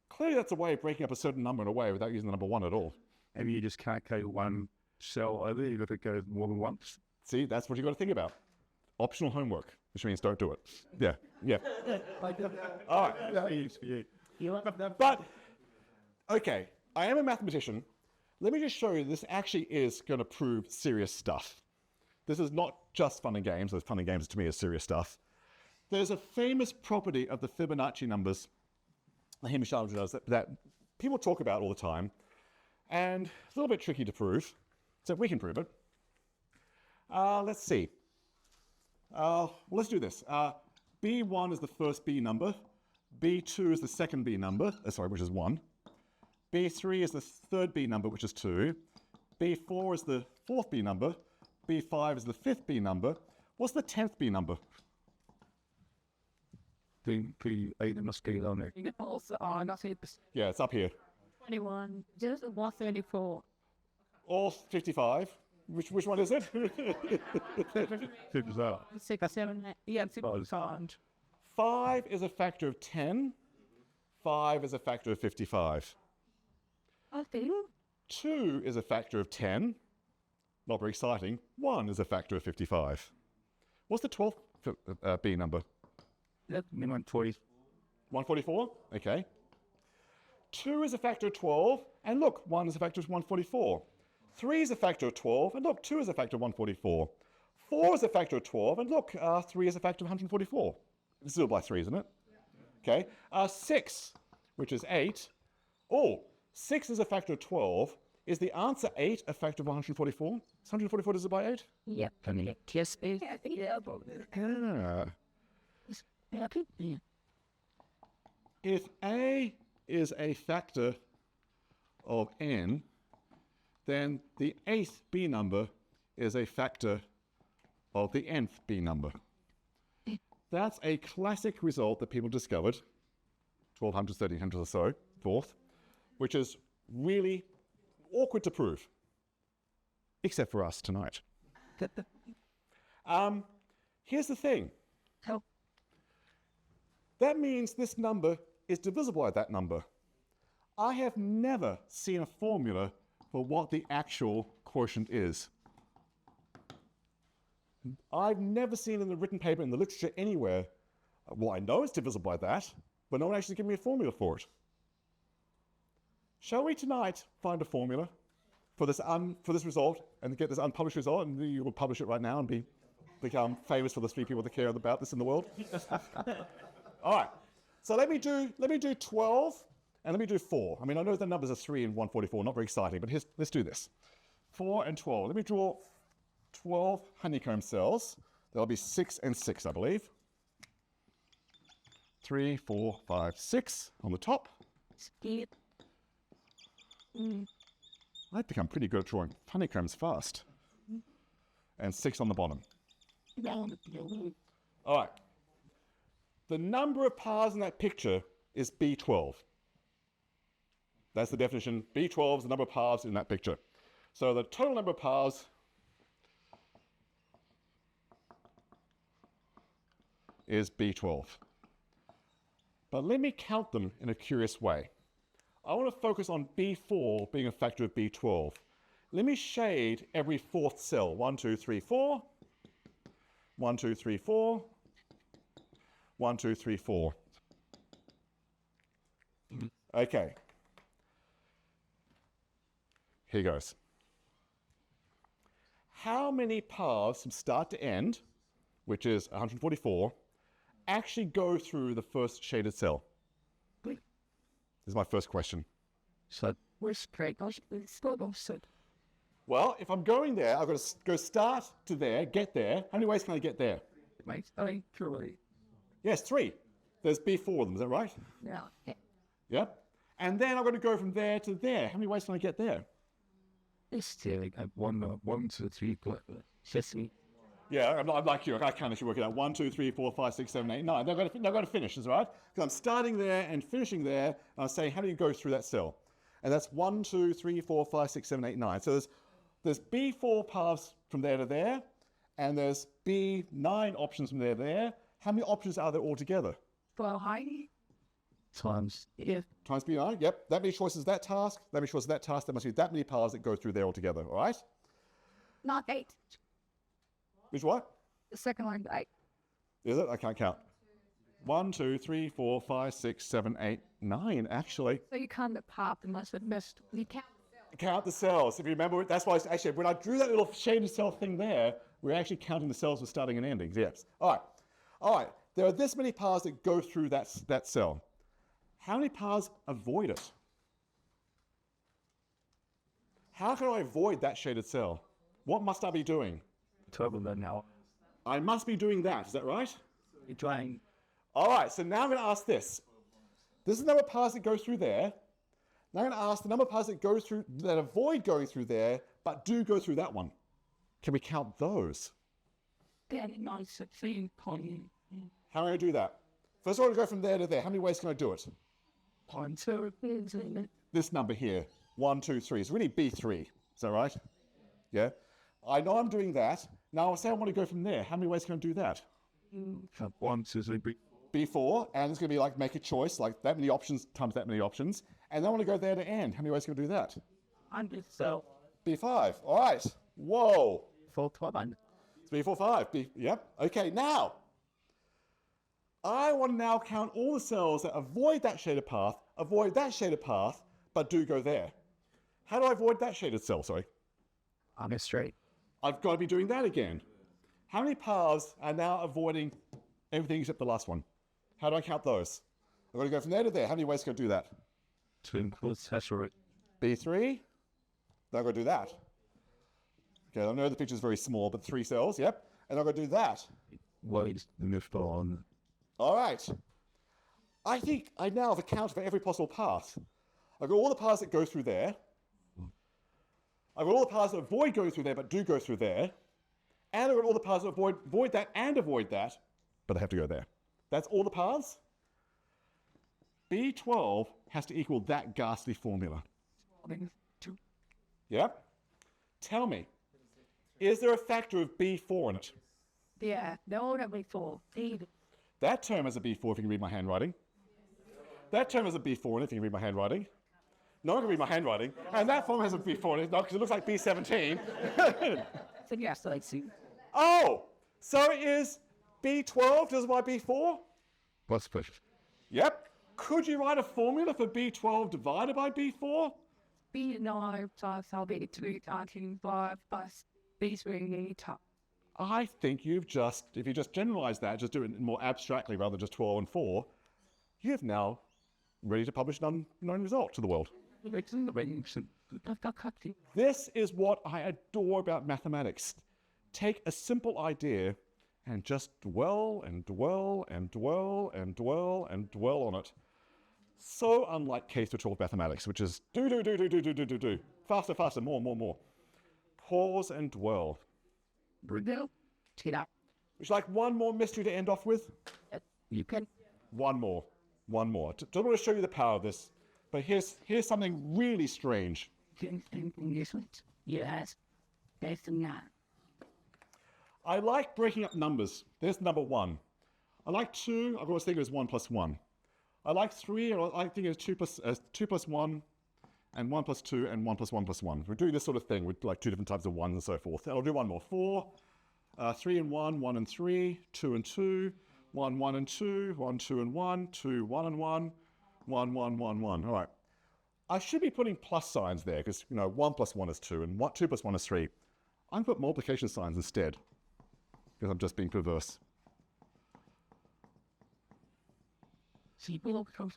clearly that's a way of breaking up a certain number in a way without using the number 1 at all. Maybe you just can't go one cell over. You've got to go more than once. See, that's what you've got to think about. Optional homework, which means don't do it. Yeah. All right. But, okay, I am a mathematician. Let me just show you this actually is going to prove serious stuff. This is not just fun and games. Those fun and games to me is serious stuff. There's a famous property of the Fibonacci numbers, the Hamish algebra does, that people talk about all the time, and it's a little bit tricky to prove. So if we can prove it. Let's see. Well, let's do this. B1 is the first B number. B2 is the second B number, which is 1. B3 is the third B number, which is 2. B4 is the fourth B number. B5 is the fifth B number. What's the 10th B number? B8 must be on there. Also, not it. Yeah, it's up here. 21. Just 134. All 55. Which one is it? 6, 7, 8. Yeah, 5. 5 is a factor of 10. 5 is a factor of 55. Okay. 2 is a factor of 10. Not very exciting. 1 is a factor of 55. What's the 12th B number? 140. 144? Okay. 2 is a factor of 12. And look, 1 is a factor of 144. 3 is a factor of 12. And look, 2 is a factor of 144. 4 is a factor of 12. And look, 3 is a factor of 144. It's still by 3, isn't it? Okay. 6, which is 8. Oh, 6 is a factor of 12. Is the answer 8 a factor of 144? Is 144 divided by 8? Yep. Yes, If A is a factor of n, then the 8th B number is a factor of the nth B number. That's a classic result that people discovered, 1200s, 1300s or so, forth, which is really awkward to prove, except for us tonight. Here's the thing. Oh. That means this number is divisible by that number. I have never seen a formula for what the actual quotient is. I've never seen in the written paper, in the literature, anywhere, well, I know it's divisible by that, but no one actually given me a formula for it. Shall we tonight find a formula for this result and get this unpublished result, and you will publish it right now and become famous for the 3 people that care about this in the world? All right. So let me do 12 and let me do 4. I mean, I know the numbers are 3 and 144, not very exciting, but let's do this. 4 and 12. Let me draw 12 honeycomb cells. There'll be 6 and 6, I believe. 3, 4, 5, 6 on the top. I've become pretty good at drawing honeycombs fast. And 6 on the bottom. All right. The number of paths in that picture is B12. That's the definition. B12 is the number of paths in that picture. So the total number of paths is B12. But let me count them in a curious way. I want to focus on B4 being a factor of B12. Let me shade every fourth cell. 1, 2, 3, 4. 1, 2, 3, 4. 1, 2, 3, 4. Okay. Here goes. How many paths from start to end, which is 144, actually go through the first shaded cell? This is my first question. So, We're straight. I should still sit. Well, if I'm going there, I've got to go start to there, get there. How many ways can I get there? Mate, I truly. Yes, 3. There's B4 of them, is that right? No. Yep. And then I've got to go from there to there. How many ways can I get there? It's still. like, 1, 2, 3, 4, 6. Yeah, I'm like you. I can't actually work it out. 1, 2, 3, 4, 5, 6, 7, 8, 9. They've got to finish, is right? Because I'm starting there and finishing there. And I'm saying, how do you go through that cell? And that's 1, 2, 3, 4, 5, 6, 7, 8, 9. So there's B4 paths from there to there, and there's B9 options from there to there. How many options are there altogether? Well, Heidi. Times. If Times B9, yep. That many choices that task, that many choices that task. There must be that many paths that go through there altogether, all right? not 8. Which what? The second one, 8. Is it? I can't count. 1, 2, 3, 4, 5, 6, 7, 8, 9, actually. So you can't pop unless it missed. You can't. Count the cells. If you remember, that's why actually when I drew that little shaded cell thing there, we're actually counting the cells with starting and endings. Yes. All right. There are this many paths that go through that cell. How many paths avoid it? How can I avoid that shaded cell? What must I be doing? Total then now. I must be doing that. Is that right? You're trying. All right. So now I'm going to ask this. This is the number of paths that go through there. Now I'm going to ask the number of paths that go through that avoid going through there, but do go through that one. Can we count those? Then 9, 16, 20. How am I going to do that? First of all, I go from there to there. How many ways can I do it? 1, 2, 3. This number here, 1, 2, 3. It's really B3. Is that right? Yeah. I know I'm doing that. Now I'll say I want to go from there. How many ways can I do that? 1, 2, 3, B4, and it's going to be like make a choice, like that many options times that many options. And then I want to go there to end. How many ways can I do that? 100. So B5. All right. Whoa. 4, 12. 3, 4, 5. Yep. Okay, now, I want to now count all the cells that avoid that shaded path, but do go there. How do I avoid that shaded cell, sorry? I'm straight. I've got to be doing that again. How many paths are now avoiding everything except the last one? How do I count those? I've got to go from there to there. How many ways can I do that? To include saturate. B3. Then I've got to do that. Okay, I know the picture's very small, but 3 cells, yep. And I've got to do that. Wait, lift on. All right. I think I now have accounted for every possible path. I've got all the paths that go through there. I've got all the paths that avoid going through there, but do go through there. And I've got all the paths that avoid that and avoid that, but I have to go there. That's all the paths. B12 has to equal that ghastly formula. 2. Yep. Tell me, is there a factor of B4 in it? Yeah. No, that makes 4. 8. That term has a B4 if you can read my handwriting. That term has a B4 in it if you can read my handwriting. No one can read my handwriting. And that form has a B4 in it, because it looks like B17. So yes, I see. Oh, so it is B12 divided by B4? What's push? Yep. Could you write a formula for B12 divided by B4? B9 plus B2 times 5 plus B3 top. I think if you just generalize that, just do it more abstractly rather than just 12 and 4, you've now ready to publish an unknown result to the world. It's in the range. This is what I adore about mathematics. Take a simple idea and just dwell and dwell and dwell and dwell and dwell on it. So unlike K-12 mathematics, which is do. Faster, faster, more. Pause and dwell. Brazil. Would Would you like one more mystery to end off with? you can. One more. Just want to show you the power of this. But here's something really strange. Yes. That's not. I like breaking up numbers. There's number 1. I like 2. I've always think it was 1 plus 1. I like 3, or I think it's 2 plus 1, and 1 plus 2, and 1 plus 1 plus 1. We're doing this sort of thing with like 2 different types of 1s and so forth. And I'll do one more. 4, 3 and 1, 1 and 3, 2 and 2, 1, 1 and 2, 1, 2 and 1, 2, 1 and 1, 1, 1, 1, 1. All right. I should be putting plus signs there because, 1 plus 1 is 2 and 2 plus 1 is 3. I'm going to put multiplication signs instead because I'm just being perverse.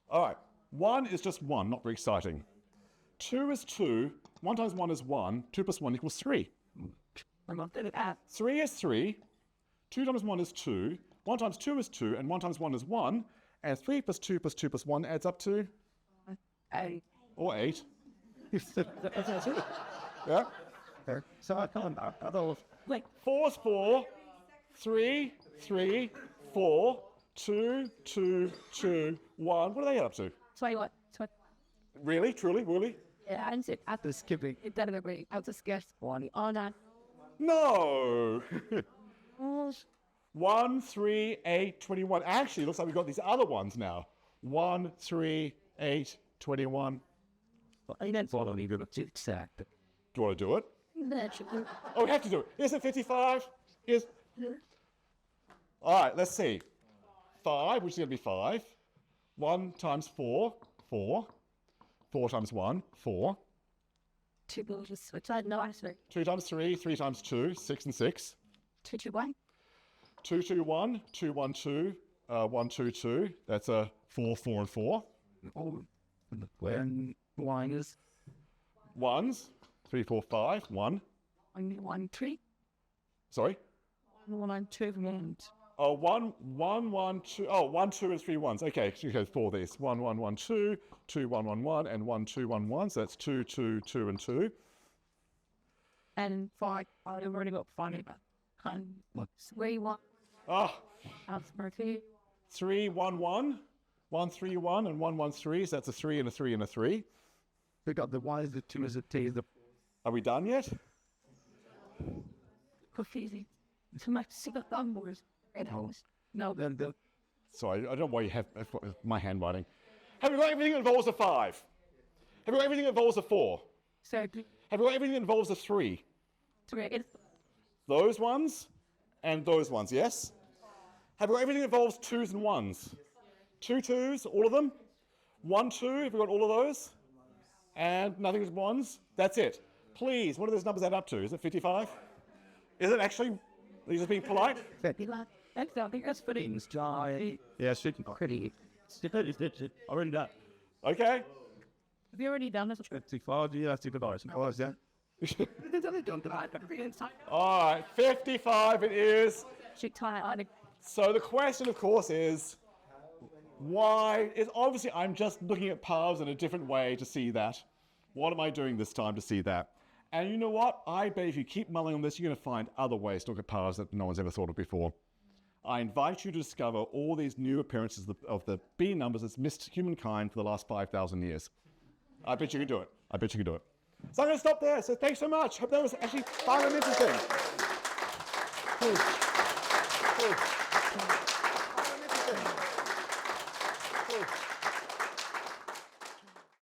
All right. 1 is just 1, not very exciting. 2 is 2. 1 times 1 is 1. 2 plus 1 equals 3. 3 is 3. 2 times 1 is 2. 1 times 2 is 2. And 1 times 1 is 1. And 3 plus 2 plus 2 plus 1 adds up to? 8. Or 8. Yeah? So I can't. Wait, 4 is 4. 3, 3, 4, 2, 2, 2, 1. What are they up to? 21. Really? Truly? Really? Yeah, I said after Skipping. it doesn't agree. I was just guess 1. Oh, no. No! Oh, 1, 3, 8, 21. Actually, it looks like we've got these other ones now. 1, 3, 8, 21. I don't follow even a exact. Do you want to do it? that should be. Oh, we have to do it. Is it 55? Is. All right, let's see. 5, which is going to be 5. 1 times 4, 4. 4 times 1, 4. 2 billion. Which I know, I swear. 2 times 3, 3 times 2, 6 and 6. 2 to 1. 2, 2, 1, 2, 1, 2, 1, 2, 2. That's a 4, 4, and 4. Oh, when wine is 1s. 3, 4, 5. 1. 1, 3. Sorry. 1, 2, 1. Oh, 1, 1, 1, 2. Oh, 1, 2, and 3 1s. Okay, so you go 4 these. 1, 1, 1, 2, 2, 1, 1, 1, and 1, 2, 1, 1. So that's 2, 2, 2, and 2. And 5. I've already got 5. And 3, 1. Ah, That's perfect. 3, 1, 1. 1, 3, 1, and 1, 1, 3. So that's a 3 and a 3 and a 3. we got the Y, the 2 is the T, the Are we done yet? Confusing. Too much single numbers. No, then the Sorry, I don't know why you have my handwriting. Have you got everything that involves a 5? Have you got everything that involves a 4? so Have you got everything that involves a 3? 3. Those ones and those ones, yes? Have you got everything that involves 2s and 1s? 2 2s, all of them? 1 2, have you got all of those? And nothing is 1s? That's it. Please, what do those numbers add up to? Is it 55? Is it actually? Are you just being polite? That's I think that's pretty. things die. Yes. Pretty. Already done. Okay. Have you already done this? 55, yeah, that's even nice. Oh, is that? All right, 55 it is. Tired. So the question, of course, is why? Is obviously I'm just looking at paths in a different way to see that. What am I doing this time to see that? And you know what? I bet if you keep mulling on this, you're going to find other ways to look at paths that no one's ever thought of before. I invite you to discover all these new appearances of the B numbers that's missed humankind for the last 5,000 years. I bet you can do it. I bet you can do it. So I'm going to stop there. So thanks so much. Hope that was actually fun and interesting. Cool. Cool.